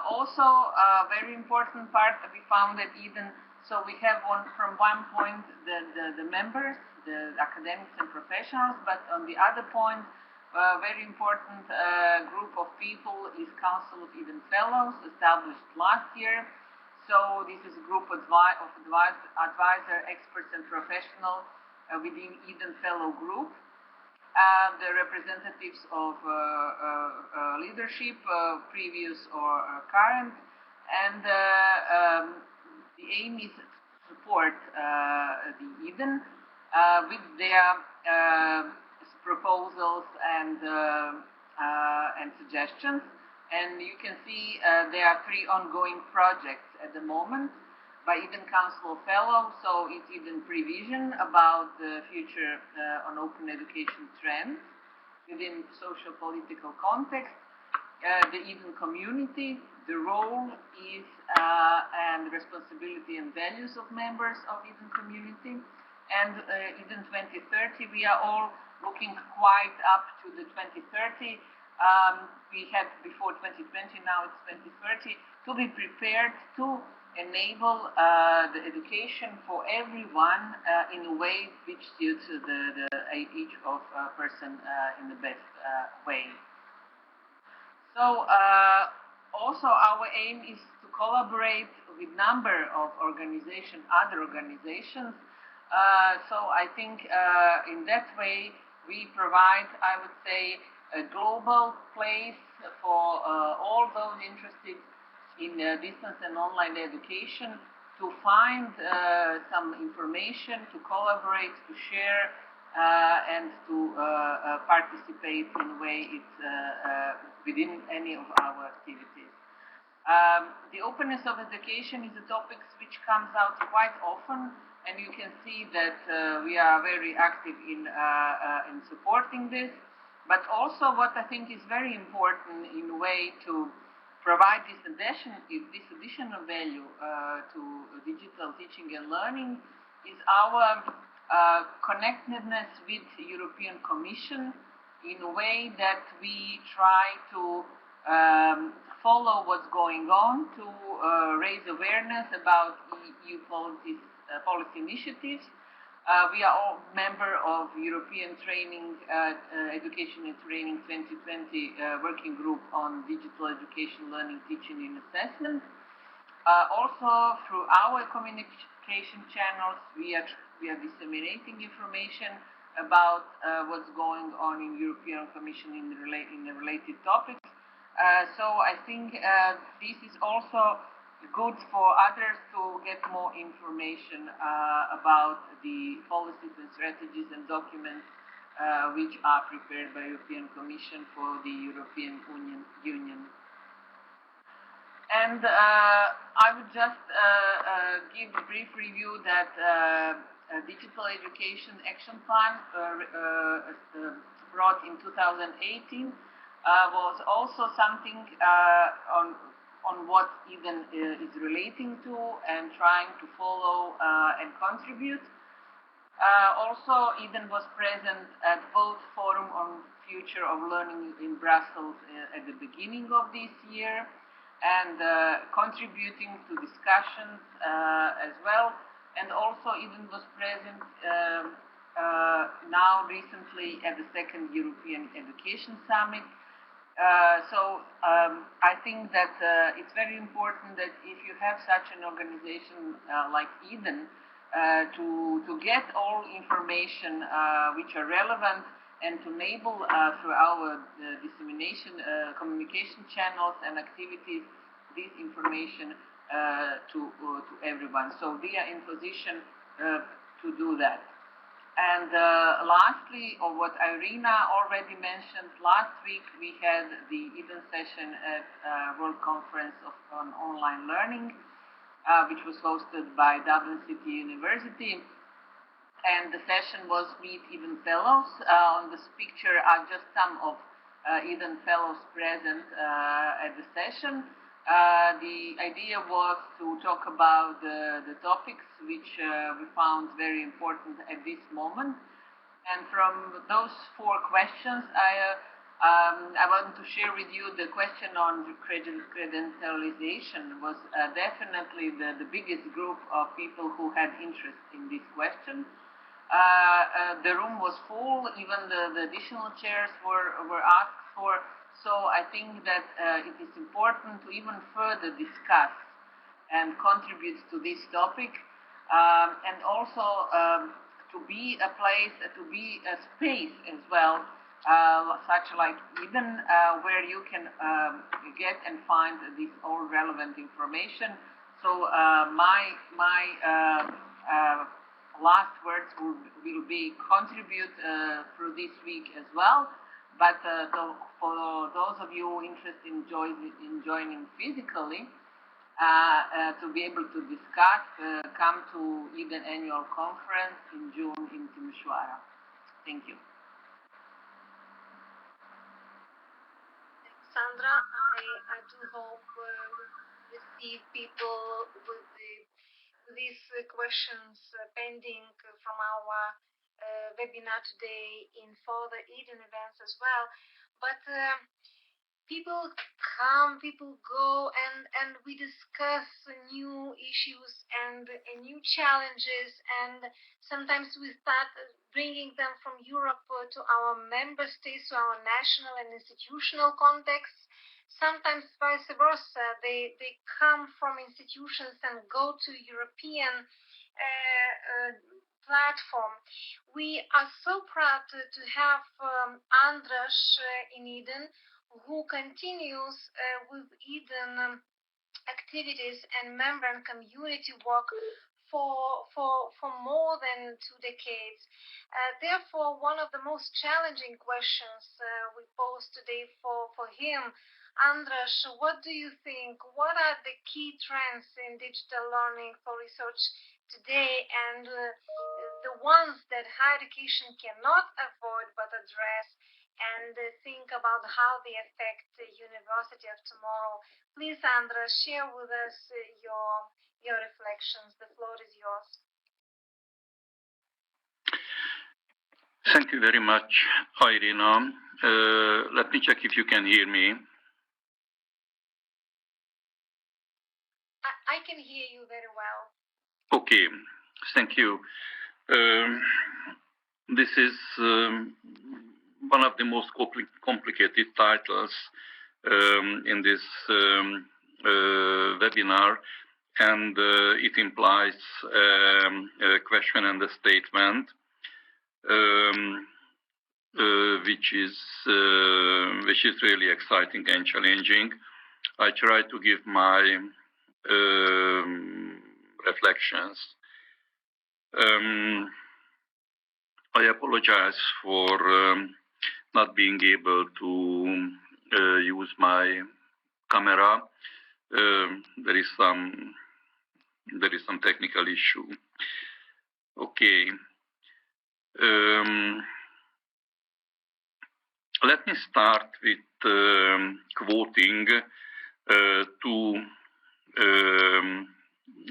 Also, a very important part that we found at Eden, so we have from one point the members, the academics and professionals, but on the other point A very important group of people is Council of Eden Fellows, established last year. So this is a group of advisor, experts, and professionals within Eden Fellow Group. The representatives of leadership, previous or current, and the aim is to support the Eden with their proposals and suggestions. And you can see there are 3 ongoing projects at the moment by Eden Council of Fellows. So it's Eden Prevision about the future on open education trends within social-political context. The Eden community, the role is and responsibility and values of members of Eden community. And Eden 2030, we are all looking quite up to the 2030. We had before 2020, now it's 2030, to be prepared to enable the education for everyone in a way which suits each of person in the best way. So also our aim is to collaborate with number of other organizations. So I think in that way we provide, I would say, a global place for all those interested in distance and online education to find some information, to collaborate, to share, and to participate in a way it's within any of our activities. The openness of education is a topic which comes out quite often, and you can see that we are very active in supporting this. But also what I think is very important in a way to provide this additional value to digital teaching and learning is our connectedness with the European Commission in a way that we try to follow what's going on, to raise awareness about EU policy initiatives. We are all member of European Training, Education and Training 2020 working group on digital education, learning, teaching and assessment. Also through our communication channels, we are disseminating information about what's going on in European Commission in the related topics. So I think this is also good for others to get more information about the policies and strategies and documents which are prepared by European Commission for the European Union. And I would just give a brief review that Digital Education Action Plan brought in 2018 was also something on what Eden is relating to and trying to follow and contribute. Also, Eden was present at both Forum on Future of Learning in Brussels at the beginning of this year and contributing to discussions as well. And also Eden was present now recently at the second European Education Summit. So I think that it's very important that if you have such an organization like Eden, to get all information which are relevant and to enable through our dissemination, communication channels and activities, this information to everyone. So we are in position to do that. And lastly, or what Irina already mentioned, last week we had the Eden session at World Conference on Online Learning, which was hosted by Dublin City University. And the session was Meet Eden Fellows. On this picture are just some of Eden Fellows present at the session. The idea was to talk about the topics which we found very important at this moment. And from those 4 questions, I want to share with you the question on credentialization was definitely the biggest group of people who had interest in this question. The room was full, even the additional chairs were asked for. So I think that it is important to even further discuss and contribute to this topic, and also to be a place, to be a space as well, such like Eden, where you can get and find this all relevant information. So my last words will be contribute through this week as well. But for those of you interested in joining physically, to be able to discuss, come to Eden Annual Conference in June in Timișoara. Thank you. Thanks, Sandra. I do hope we receive people with these questions pending from our webinar today in further Eden events as well. But people come, people go, and we discuss new issues and new challenges, and sometimes we start bringing them from Europe to our member states, to our national and institutional contexts. Sometimes vice versa, they come from institutions and go to European platform. We are so proud to have Andras in Eden, who continues with Eden activities and member and community work for more than 2 decades. Therefore, one of the most challenging questions we pose today for him, Andras, what do you think? What are the key trends in digital learning for research today, and the ones that higher education cannot avoid but address, and think about how they affect the university of tomorrow? Please, Andras, share with us your reflections. The floor is yours. Thank you very much, Irina. Let me check if you can hear me. I can hear you very well. Okay, thank you. This is one of the most complicated titles in this webinar, and it implies a question and a statement, which is really exciting and challenging. I try to give my reflections. I apologize for not being able to use my camera. There is some technical issue. Okay. Let me start with quoting two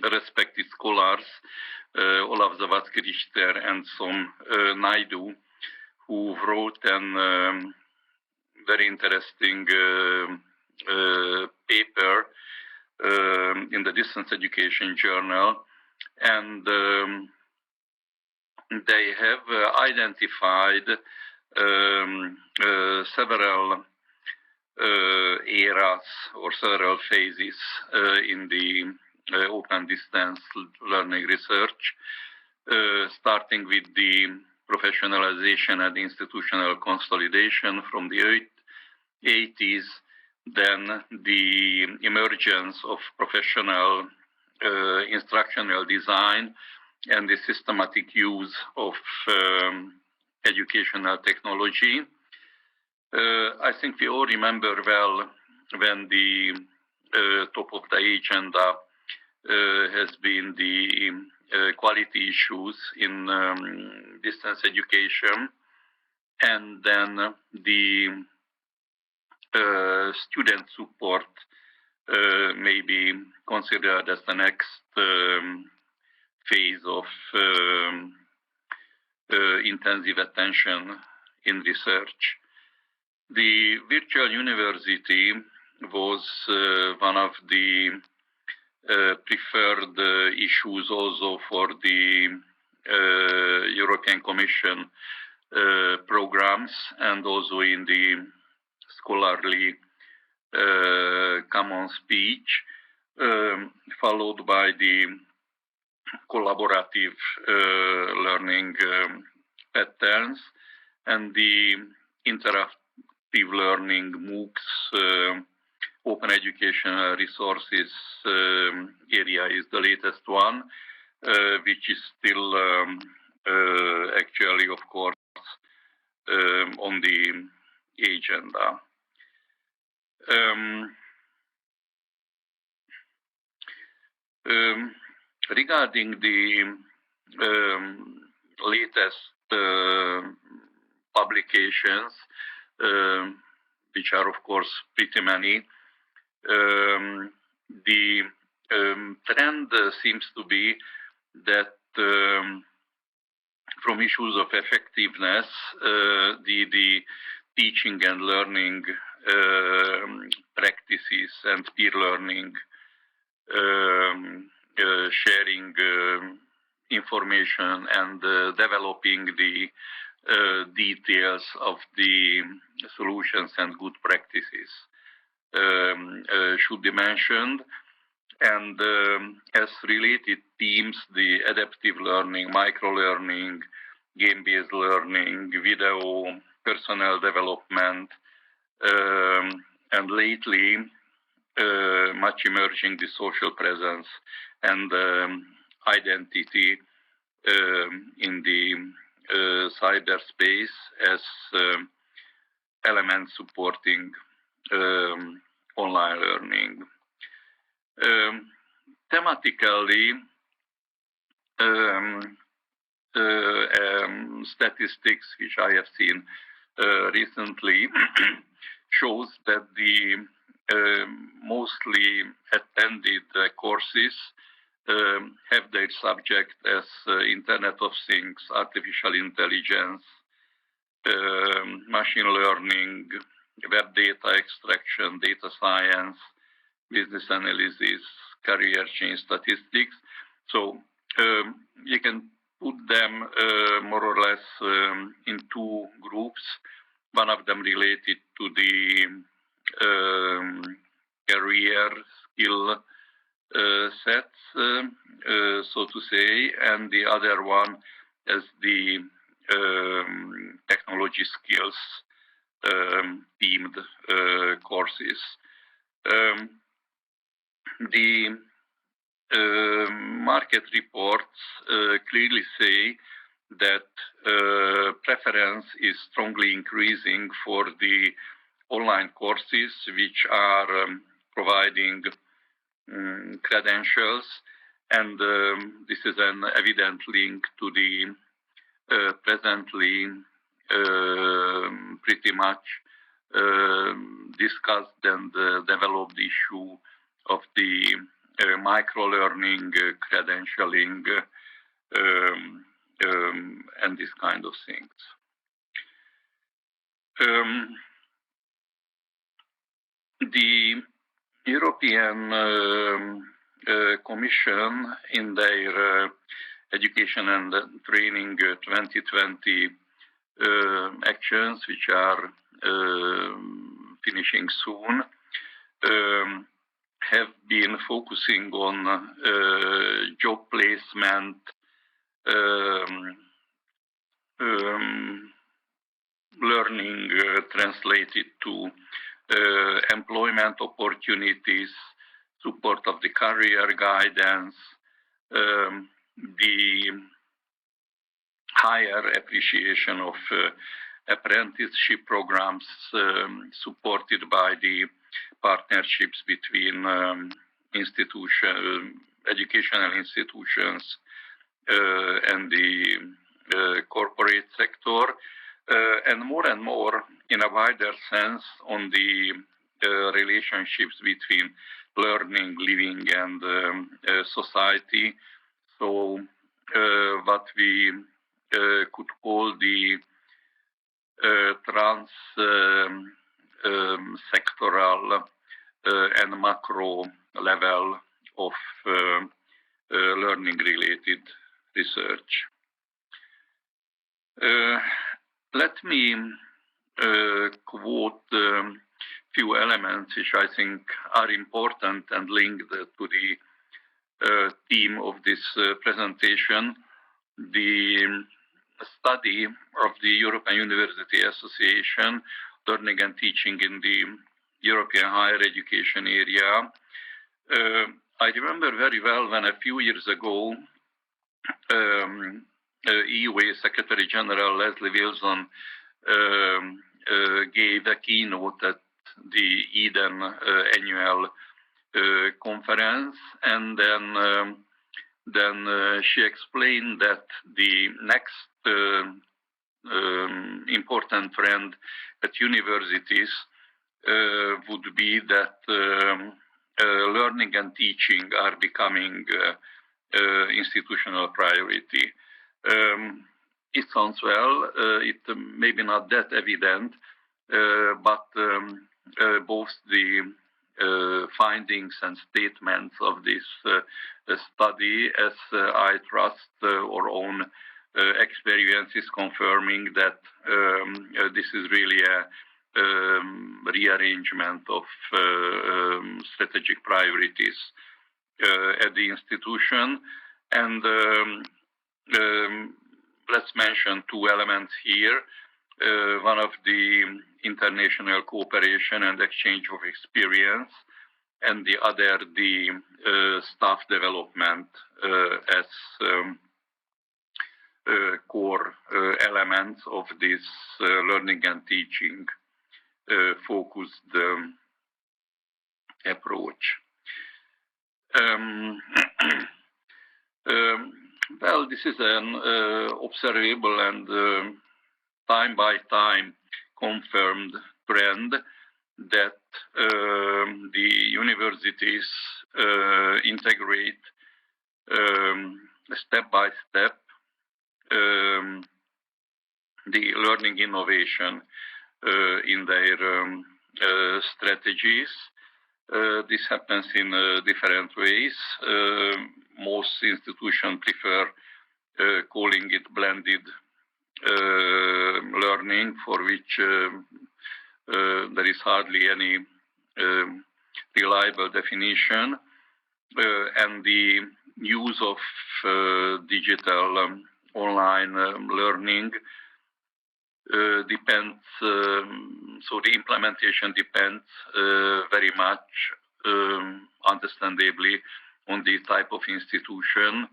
respected scholars, Olaf Zawadzki-Richter and Som Naidu, who wrote a very interesting paper in the Distance Education Journal, and they have identified several eras or several phases in the open distance learning research, starting with the professionalization and institutional consolidation from the 80s, then the emergence of professional instructional design and the systematic use of educational technology. I think we all remember well when the top of the agenda has been the quality issues in distance education, and then the student support may be considered as the next phase of intensive attention in research. The virtual university was one of the preferred issues also for the European Commission programs and also in the scholarly common speech, followed by the collaborative learning patterns and the interactive learning MOOCs, open educational resources area is the latest one, which is still actually, of course, on the agenda. Regarding the latest publications, which are of course pretty many, the trend seems to be that from issues of effectiveness, the teaching and learning practices and peer learning, sharing information and developing the details of the solutions and good practices should be mentioned. And as related themes, the adaptive learning, micro-learning, game-based learning, video, personal development, and lately much emerging the social presence and identity in the cyberspace as elements supporting online learning. Thematically, statistics which I have seen recently shows that the mostly attended courses have their subject as Internet of Things, artificial intelligence, machine learning, web data extraction, data science, business analysis, career change statistics. So you can put them more or less in two groups. One of them related to the career skill sets, so to say, and the other one as the technology skills themed courses. The market reports clearly say that preference is strongly increasing for the online courses which are providing credentials, and this is an evident link to the presently pretty much discussed and developed issue of the micro-learning, credentialing, and this kind of things. The European Commission in their Education and Training 2020 actions, which are finishing soon, have been focusing on job placement, learning translated to employment opportunities, support of the career guidance, the higher appreciation of apprenticeship programs supported by the partnerships between educational institutions and the corporate sector, and more in a wider sense on the relationships between learning, living, and society. So what we could call the trans-sectoral and macro level of learning-related research. Let me quote a few elements which I think are important and linked to the theme of this presentation. The study of the European University Association, Learning and Teaching in the European Higher Education area. I remember very well when a few years ago, EUA Secretary General Leslie Wilson gave a keynote at the Eden annual conference, and then she explained that the next important trend at universities would be that learning and teaching are becoming institutional priority. It sounds well, it maybe not that evident, but both the findings and statements of this study, as I trust our own experience is confirming that this is really a rearrangement of strategic priorities at the institution. And let's mention two elements here. One of the international cooperation and exchange of experience, and the other the staff development as core elements of this learning and teaching focused approach. Well, this is an observable and time by time confirmed trend that the universities integrate step by step the learning innovation in their strategies. This happens in different ways. Most institutions prefer calling it blended learning, for which there is hardly any reliable definition, and the use of digital online learning depends, so the implementation depends very much, understandably, on the type of institution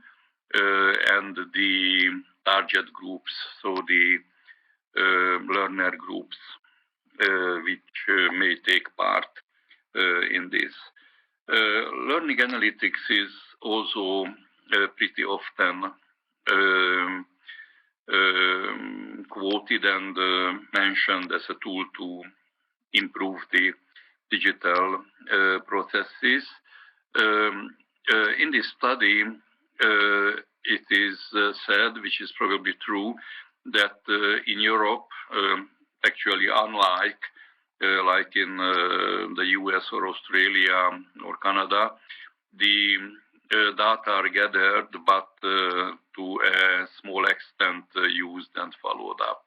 and the target groups, so the learner groups which may take part in this. Learning analytics is also pretty often quoted and mentioned as a tool to improve the digital processes. In this study, it is said, which is probably true, that in Europe, actually unlike like in the US or Australia or Canada, the data are gathered, but to a small extent used and followed up.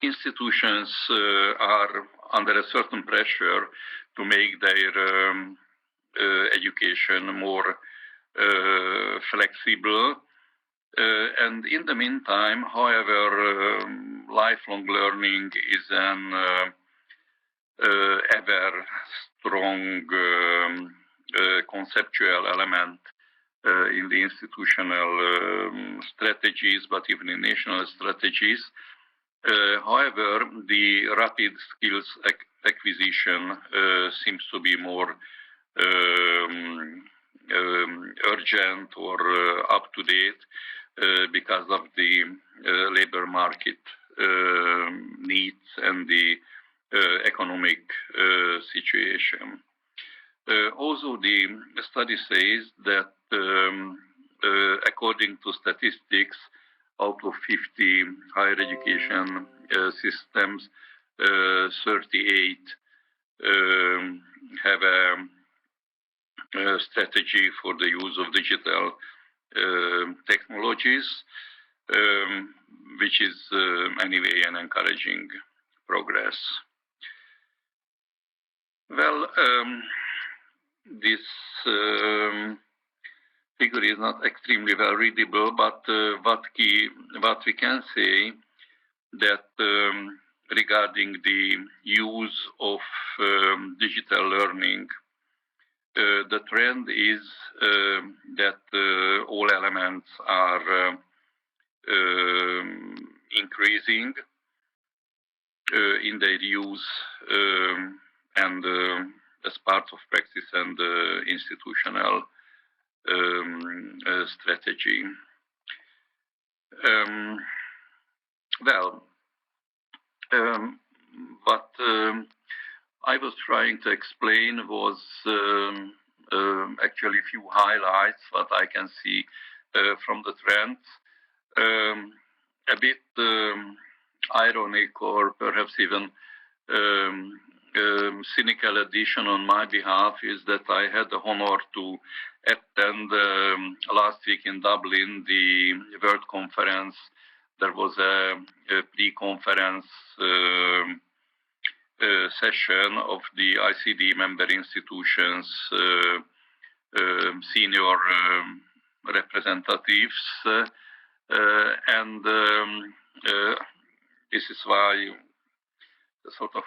Institutions are under a certain pressure to make their education more flexible. And in the meantime, however, lifelong learning is an ever strong conceptual element in the institutional strategies, but even in national strategies. However, the rapid skills acquisition seems to be more urgent or up to date because of the labor market needs and the economic situation. Also, the study says that according to statistics, out of 50 higher education systems, 38 have a strategy for the use of digital technologies, which is anyway an encouraging progress. Well, this figure is not extremely well readable, but what we can say that regarding the use of digital learning, the trend is that all elements are increasing in their use and as part of practice and institutional strategy. What I was trying to explain was actually a few highlights, what I can see from the trends. A bit ironic or perhaps even cynical addition on my behalf is that I had the honor to attend last week in Dublin the World Conference. There was a pre-conference session of the ICD member institutions, senior representatives, and this is why the sort of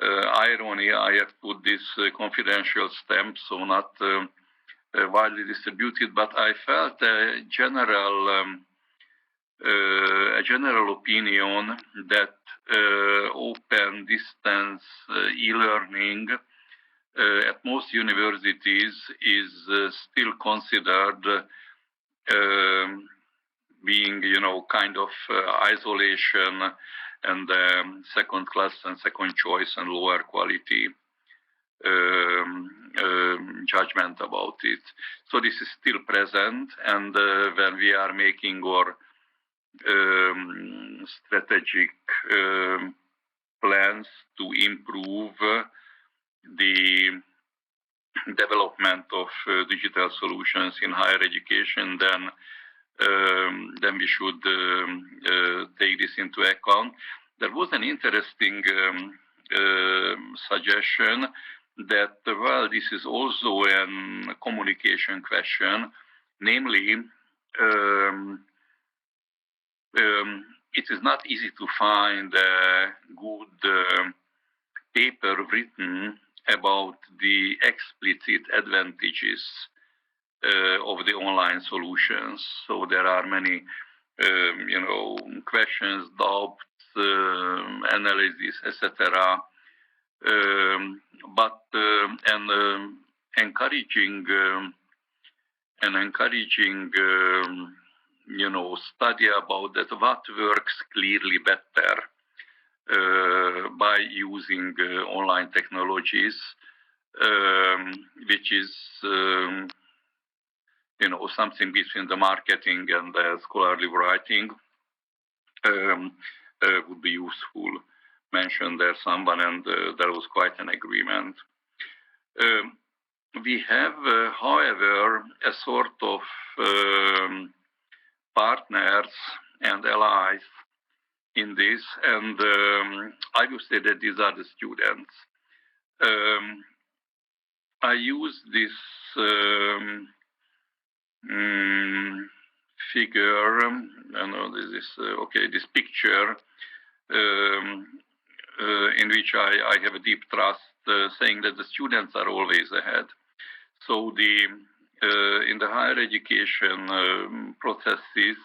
irony I have put this confidential stamp, so not widely distributed, but I felt a general opinion that open distance e-learning at most universities is still considered being, kind of isolation and second class and second choice and lower quality judgment about it. So this is still present, and when we are making our strategic plans to improve the development of digital solutions in higher education, then we should take this into account. There was an interesting suggestion that, well, this is also a communication question, namely, it is not easy to find a good paper written about the explicit advantages of the online solutions. So there are many, questions, doubts, analysis, etc. But encouraging study about that, what works clearly better by using online technologies, which is something between the marketing and the scholarly writing, would be useful. Mentioned there someone, and there was quite an agreement. We have, however, a sort of partners and allies in this, and I would say that these are the students. I use this figure, this picture, in which I have a deep trust, saying that the students are always ahead. So in the higher education processes,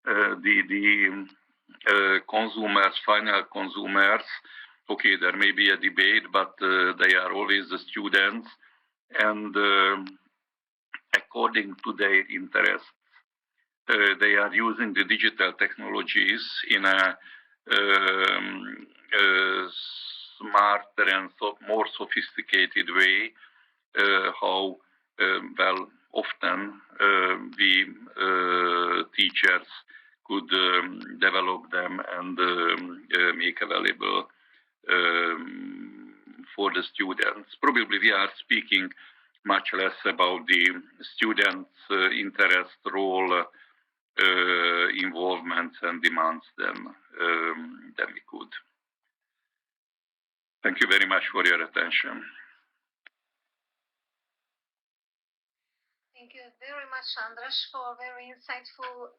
the consumers, final consumers, okay, there may be a debate, but they are always the students, and according to their interests, they are using the digital technologies in a smarter and more sophisticated way, how often we teachers could develop them and make available for the students. Probably we are speaking much less about the students' interest, role, involvements and demands than we could. Thank you very much for your attention. Thank you very much, Andras, for very insightful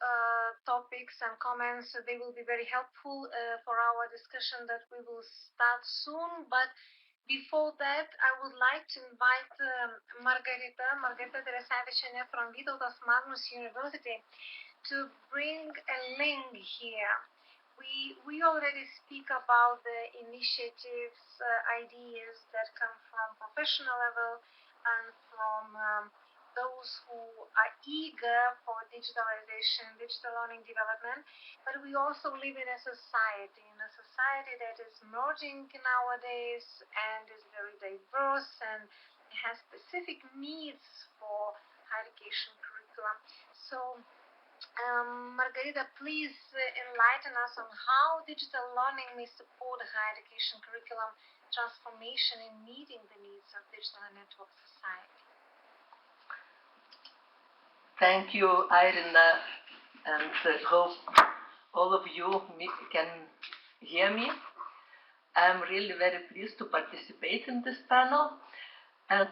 topics and comments. They will be very helpful for our discussion that we will start soon. But before that, I would like to invite Margarita Teresavichene from Vytautas Magnus University to bring a link here. We already speak about the initiatives, ideas that come from professional level and from those who are eager for digitalization, digital learning development, but we also live in a society that is merging nowadays and is very diverse and has specific needs for higher education curriculum. So, Margarita, please enlighten us on how digital learning may support higher education curriculum transformation in meeting the needs of digital and network society. Thank you, Irina, and hope all of you can hear me. I'm really very pleased to participate in this panel, and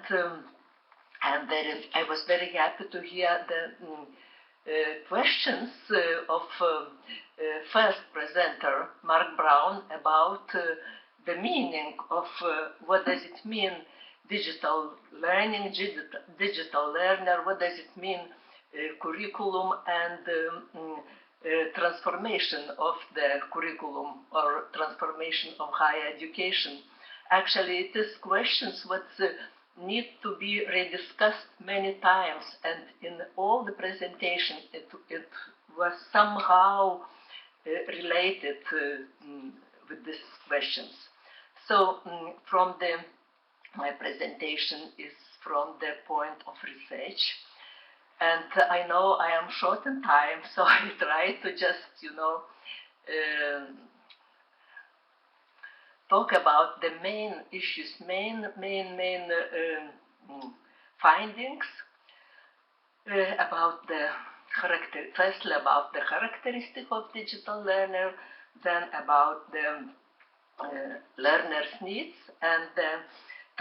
I was very happy to hear the questions of first presenter, Mark Brown, about the meaning of what does it mean digital learning, digital learner, what does it mean curriculum and transformation of the curriculum or transformation of higher education. Actually, it is questions what need to be rediscussed many times, and in all the presentation it was somehow related with these questions. So my presentation is from the point of research. And I know I am short in time, so I try to just, talk about the main issues, main findings about firstly about the characteristic of digital learner, then about the learner's needs and the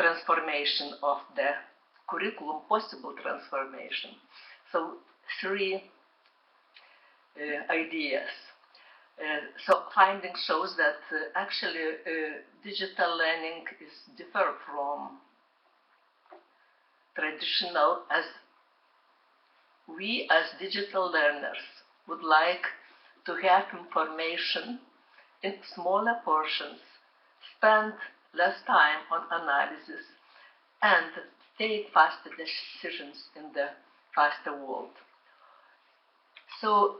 transformation of the curriculum, possible transformation. So 3 ideas. So findings shows that actually digital learning is different from traditional, as we as digital learners would like to have information in smaller portions, spend less time on analysis, and take faster decisions in the faster world. So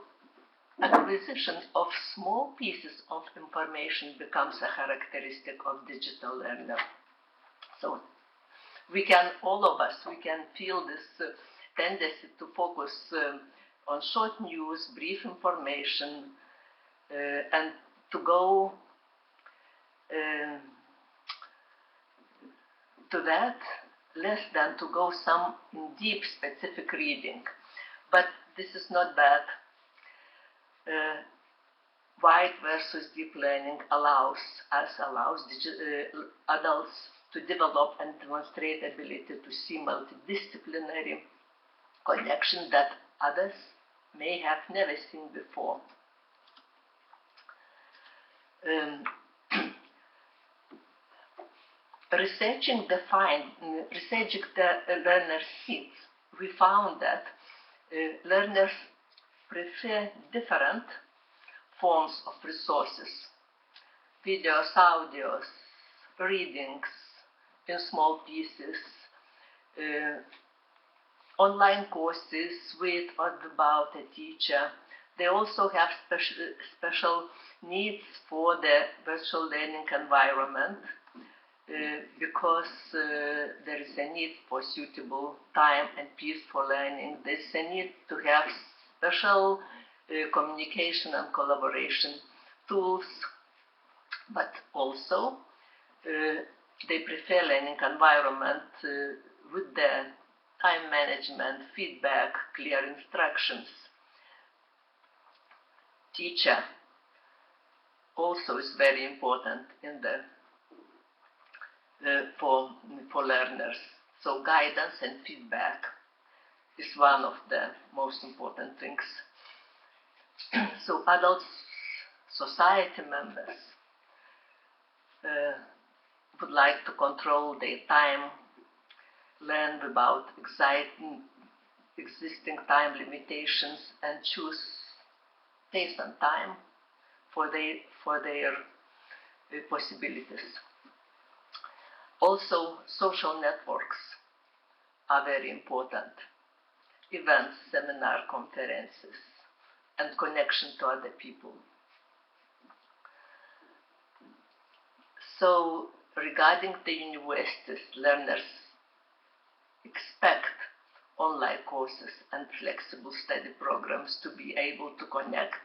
acquisition of small pieces of information becomes a characteristic of digital learner. So all of us can feel this tendency to focus on short news, brief information, and to go to that less than to go some deep specific reading. But this is not bad. Wide versus deep learning allows adults to develop and demonstrate ability to see multidisciplinary connection that others may have never seen before. Researching the learner's needs, we found that learners prefer different forms of resources: videos, audios, readings in small pieces, online courses with or without a teacher. They also have special needs for the virtual learning environment because there is a need for suitable time and peace for learning. There's a need to have special communication and collaboration tools, but also they prefer learning environment with the time management, feedback, clear instructions. Teacher also is very important in for learners. So guidance and feedback is one of the most important things. So adult society members would like to control their time, learn about existing time limitations, and choose space and time for their possibilities. Also, social networks are very important. Events, seminar, conferences, and connection to other people. So, regarding the universities, learners expect online courses and flexible study programs to be able to connect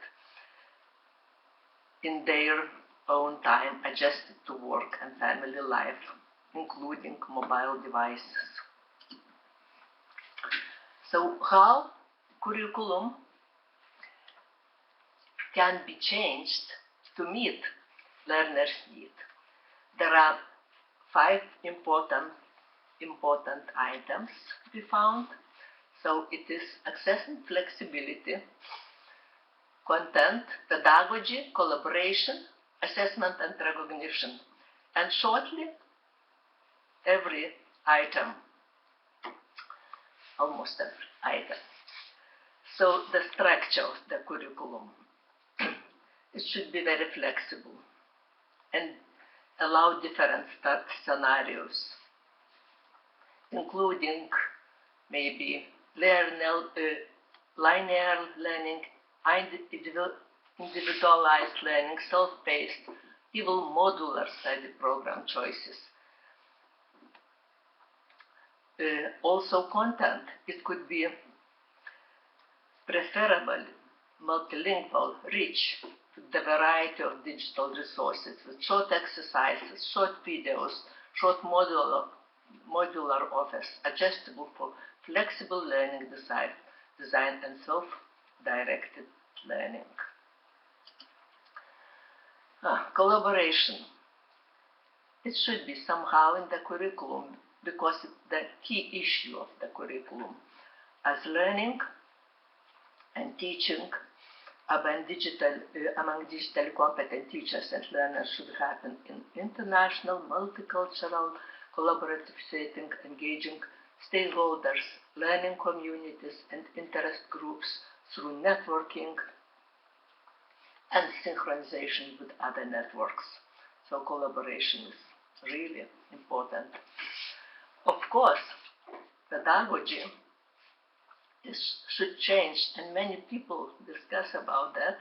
in their own time, adjusted to work and family life, including mobile devices. So how curriculum can be changed to meet learners' needs? There are 5 important items we found. So it is access and flexibility, content, pedagogy, collaboration, assessment and recognition. And shortly, every item, almost every item. So the structure of the curriculum, it should be very flexible and allow different scenarios, including maybe linear learning, individualized learning, self-paced, even modular study program choices. Also content, it could be preferable, multilingual, rich, with the variety of digital resources, with short exercises, short videos, short modular offers, adjustable for flexible learning design and self-directed learning. Collaboration. It should be somehow in the curriculum because it's the key issue of the curriculum. As learning and teaching among digitally competent teachers and learners should happen in international, multicultural, collaborative setting, engaging stakeholders, learning communities, and interest groups through networking and synchronization with other networks. So collaboration is really important. Of course, pedagogy should change, and many people discuss about that.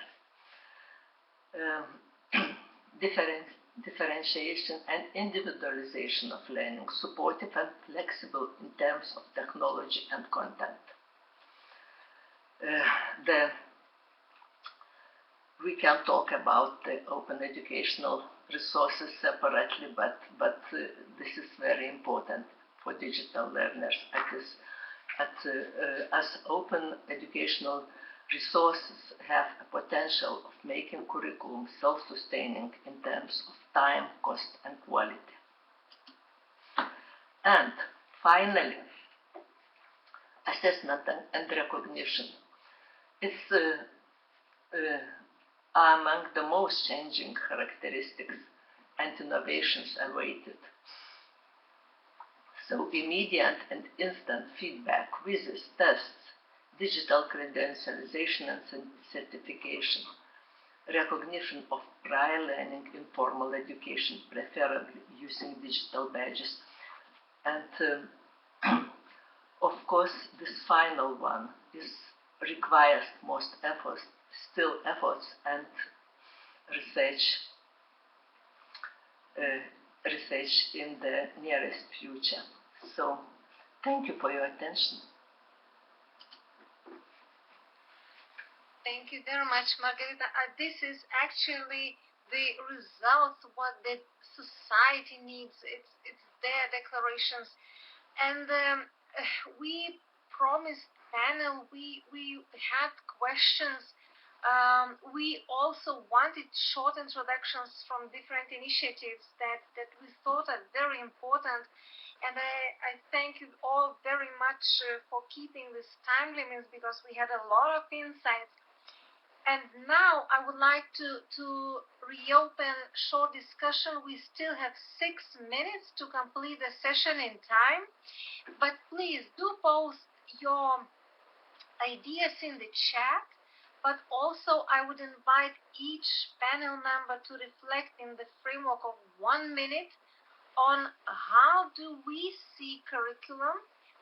Differentiation and individualization of learning, supportive and flexible in terms of technology and content. We can talk about the open educational resources separately, but this is very important for digital learners. As open educational resources have a potential of making curriculum self-sustaining in terms of time, cost, and quality. And finally, assessment and recognition. It's among the most changing characteristics and innovations awaited. So immediate and instant feedback, quizzes, tests, digital credentialization and certification, recognition of prior learning in formal education, preferably using digital badges. And of course, this final one requires most efforts and research in the nearest future. So, thank you for your attention. Thank you very much, Margarita. This is actually the results what the society needs. It's their declarations, and we promised panel, we had questions. We also wanted short introductions from different initiatives that we thought are very important. And I thank you all very much for keeping this time limits, because we had a lot of insights. And now I would like to reopen short discussion. We still have 6 minutes to complete the session in time, but please do post your ideas in the chat. But also I would invite each panel member to reflect in the framework of 1 minute on how do we see curriculum.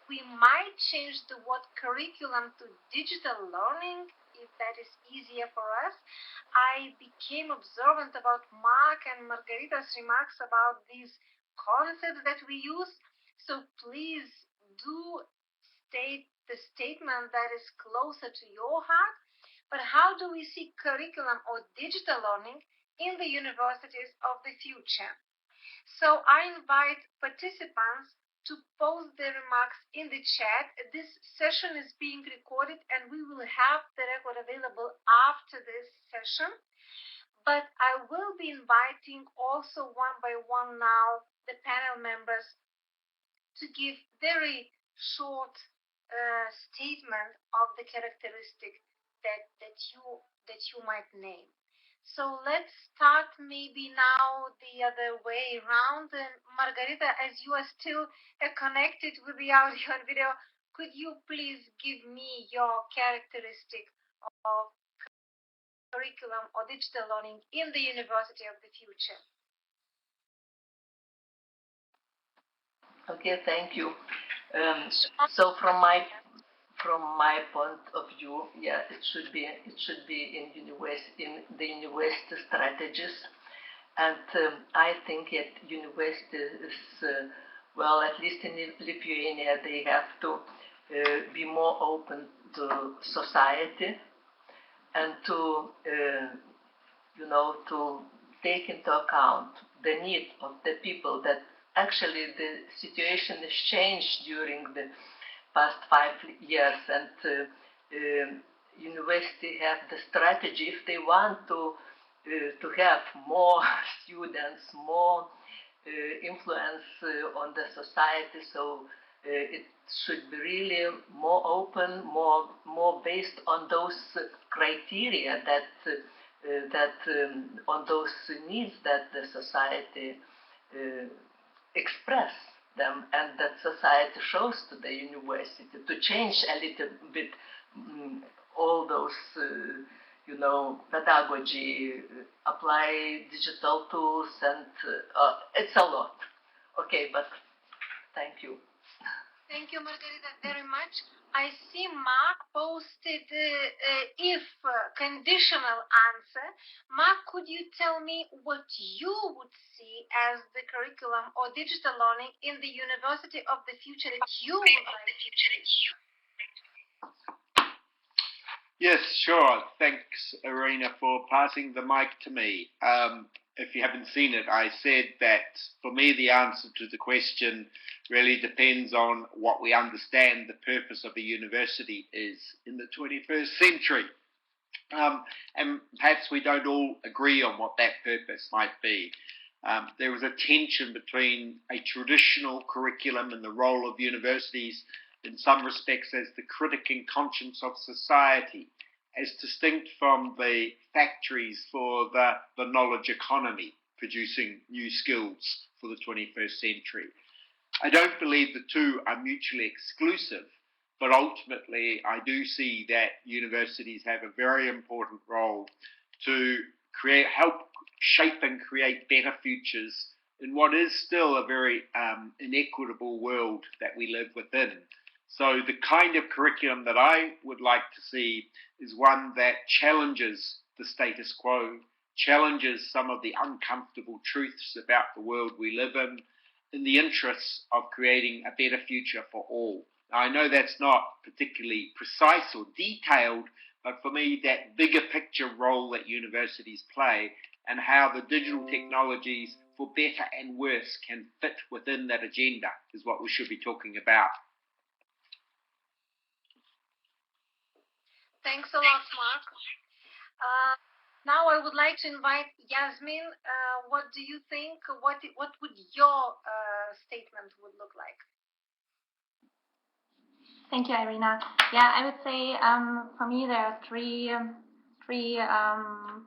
We might change the word curriculum to digital learning, if that is easier for us. I became observant about Mark and Margarita's remarks about these concepts that we use. So please do state the statement that is closer to your heart. But how do we see curriculum or digital learning in the universities of the future? So I invite participants to post their remarks in the chat. This session is being recorded, and we will have the record available after this session. But I will be inviting also one by one now the panel members to give very short statement of the characteristic that you might name. So let's start maybe now the other way around. And Margarita, as you are still connected with the audio and video, could you please give me your characteristic of curriculum or digital learning in the university of the future? Okay, thank you. So from my point of view, yeah, it should be in the university strategies, and I think at university is well, at least in Lithuania, they have to be more open to society and to to take into account the need of the people. That actually the situation has changed during the past 5 years, and university have the strategy if they want to have more students, more influence on the society. So it should be really more open, more based on those criteria on those needs that the society express them, and that society shows to the university, to change a little bit all those pedagogy, apply digital tools, and it's a lot. Okay, but thank you. Thank you, Margarita, very much. I see Mark posted if conditional answer. Mark, could you tell me what you would see as the curriculum or digital learning in the university of the future that you would like to see? Yes, sure. Thanks, Irina, for passing the mic to me. If you haven't seen it, I said that for me the answer to the question really depends on what we understand the purpose of a university is in the 21st century. And perhaps we don't all agree on what that purpose might be. There is a tension between a traditional curriculum and the role of universities in some respects as the critic and conscience of society, as distinct from the factories for the knowledge economy producing new skills for the 21st century. I don't believe the two are mutually exclusive, but ultimately I do see that universities have a very important role to help shape and create better futures in what is still a very inequitable world that we live within. So the kind of curriculum that I would like to see is one that challenges the status quo, challenges some of the uncomfortable truths about the world we live in the interests of creating a better future for all. Now, I know that's not particularly precise or detailed, but for me, that bigger picture role that universities play and how the digital technologies, for better and worse, can fit within that agenda is what we should be talking about. Thanks a lot, Mark. Now I would like to invite Yasmin. What do you think? What would your statement would look like? Thank you, Irina. Yeah, I would say for me there are three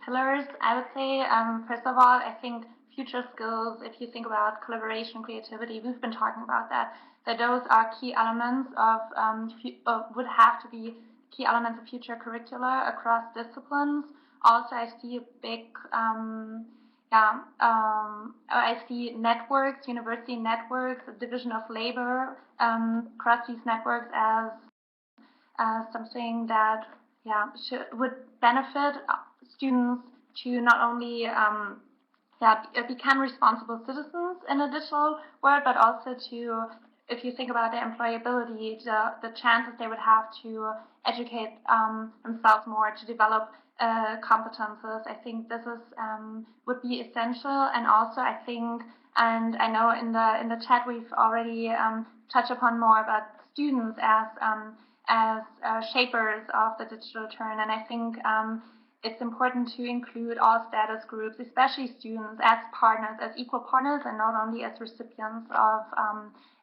pillars. I would say first of all, I think future skills. If you think about collaboration, creativity, we've been talking about that those are key elements of would have to be key elements of future curricula across disciplines. Also, I see a big I see networks, university networks, division of labor across these networks as something that would benefit students to not only become responsible citizens in a digital world, but also to, if you think about their employability, the chances they would have to educate themselves more, to develop competences. I think this is would be essential, and also I think, and I know in the chat we've already touched upon more about students as shapers of the digital turn, and I think it's important to include all status groups, especially students, as partners, as equal partners, and not only as recipients of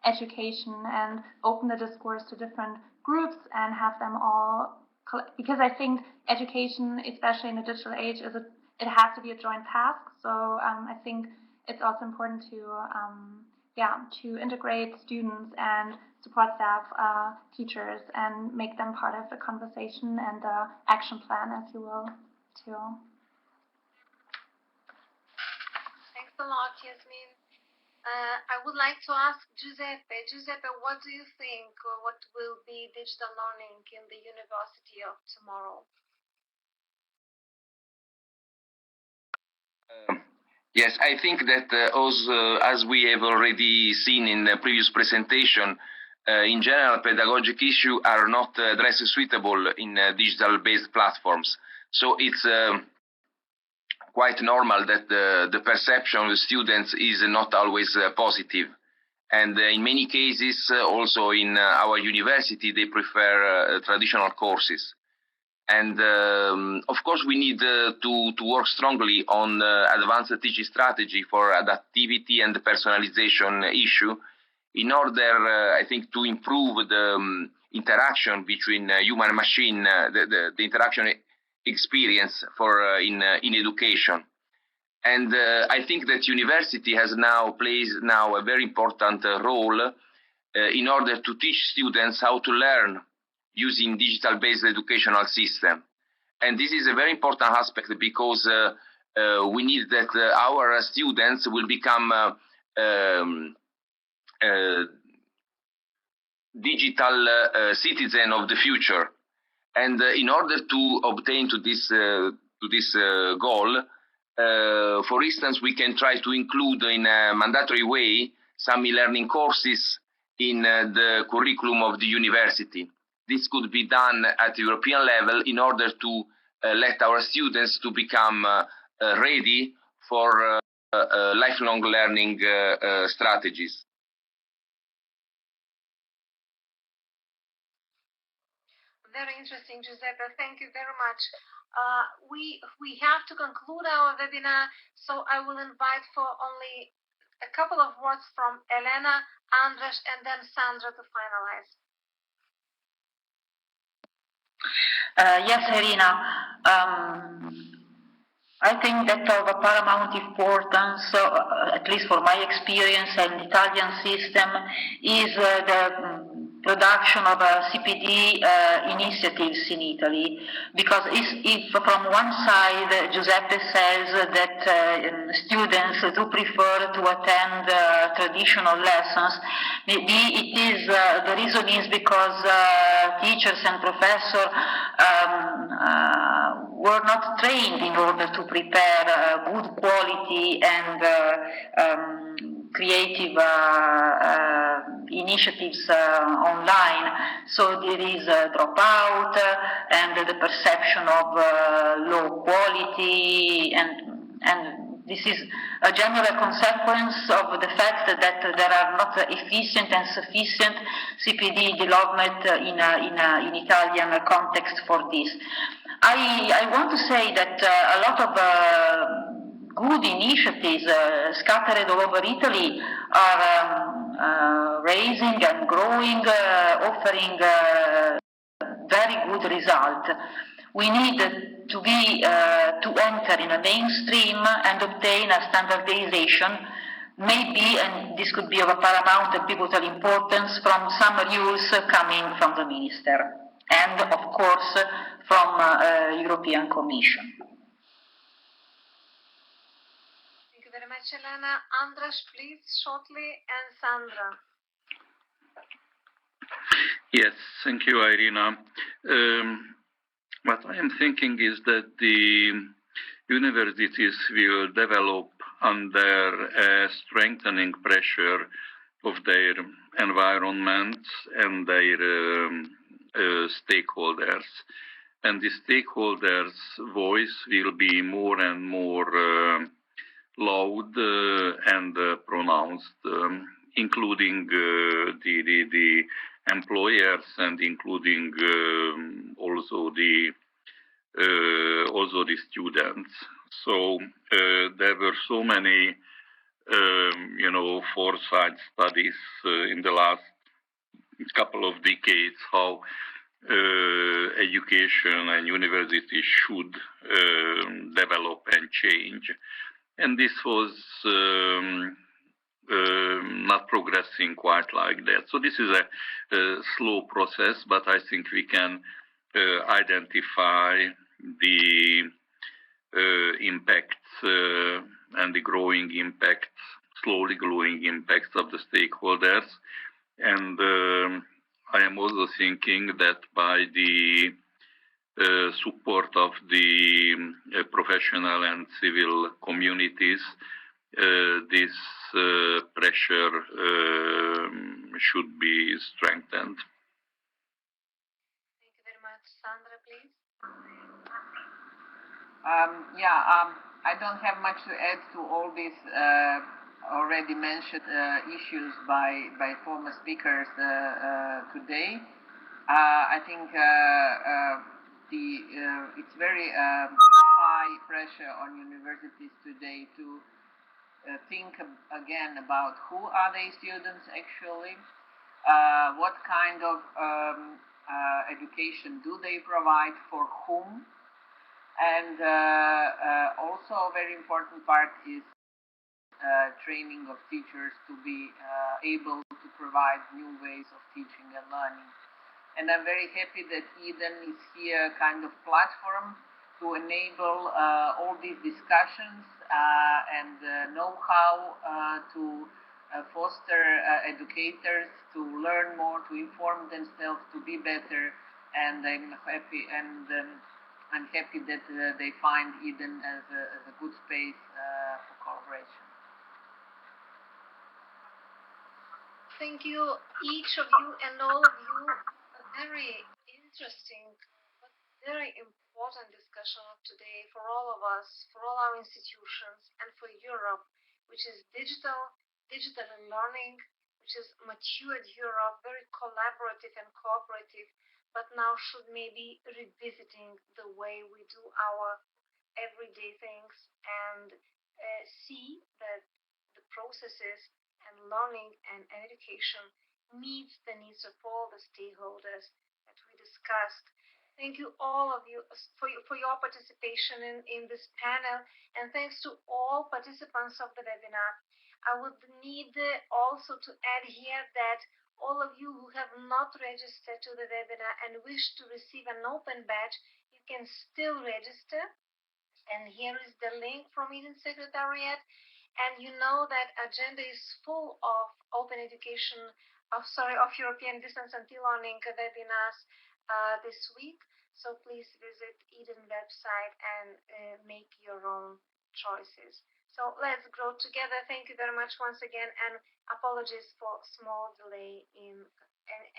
education, and open the discourse to different groups and have them all, because I think education, especially in the digital age, it has to be a joint task. So I think it's also important to integrate students and support staff, teachers, and make them part of the conversation and the action plan, as you will, too. Thanks a lot, Yasmin. I would like to ask Giuseppe. Giuseppe, what do you think? What will be digital learning in the university of tomorrow? Yes, I think that as we have already seen in the previous presentation, in general, pedagogic issues are not addressed suitable in digital-based platforms. So it's quite normal that the perception of the students is not always positive. And in many cases, also in our university, they prefer traditional courses. And of course, we need to work strongly on advanced teaching strategy for adaptivity and the personalization issue, in order, I think, to improve the interaction between human and machine, the interaction experience for in education. And I think that university plays now a very important role in order to teach students how to learn using digital-based educational system. And this is a very important aspect, because we need that our students will become digital citizen of the future. And in order to obtain to this goal, for instance, we can try to include in a mandatory way some e-learning courses in the curriculum of the university. This could be done at the European level in order to let our students to become ready for lifelong learning strategies. Very interesting, Giuseppe. Thank you very much. We have to conclude our webinar, so I will invite for only a couple of words from Elena, Andres, and then Sandra to finalize. Yes, Irina. I think that of paramount importance, at least for my experience in the Italian system, is the production of CPD initiatives in Italy. Because if from one side Giuseppe says that students do prefer to attend traditional lessons, maybe it is the reason is because teachers and professors were not trained in order to prepare good quality and creative initiatives online. So there is a dropout and the perception of low quality and This is a general consequence of the fact that there are not efficient and sufficient CPD development in Italian context for this. I want to say that a lot of good initiatives scattered all over Italy are raising and growing, offering very good result. We need to enter in a mainstream and obtain a standardization, maybe, and this could be of a paramount and pivotal importance, from some rules coming from the minister and, of course, from European Commission. Thank you very much, Elena. Andras, please, shortly, and Sandra. Yes, thank you, Irina. What I am thinking is that the universities will develop under a strengthening pressure of their environment and their stakeholders. And the stakeholders' voice will be more and more loud and pronounced, including the employers and including also the students. So there were so many foresight studies in the last couple of decades how education and universities should develop and change, and this was not progressing quite like that. So this is a slow process, but I think we can identify the impacts and the growing impacts, slowly growing impacts of the stakeholders. And I am also thinking that by the support of the professional and civil communities, this pressure should be strengthened. Thank you very much. Sandra, please. I don't have much to add to all these already mentioned issues by former speakers today. I think it's very high pressure on universities today to think again about who are the students actually, what kind of education do they provide for whom, and also a very important part is training of teachers to be able to provide new ways of teaching and learning. And I'm very happy that EDEN is here, kind of platform to enable all these discussions and know-how to foster educators to learn more, to inform themselves, to be better. And I'm happy that they find EDEN as a good space for collaboration. Thank you, each of you and all of you. A very interesting but very important discussion of today for all of us, for all our institutions, and for Europe, which is digital learning, which is matured Europe, very collaborative and cooperative, but now should maybe revisiting the way we do our everyday things and see that the processes and learning and education meets the needs of all the stakeholders that we discussed. Thank you, all of you, for your participation in this panel, and thanks to all participants of the webinar. I would need also to add here that all of you who have not registered to the webinar and wish to receive an open badge, you can still register. And here is the link from EDEN Secretariat. And you know that agenda is full of open education, of European distance and e-learning webinars this week. So please visit EDEN website and make your own choices. So let's grow together. Thank you very much once again, and apologies for small delay in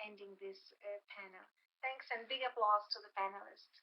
ending this panel. Thanks, and big applause to the panelists.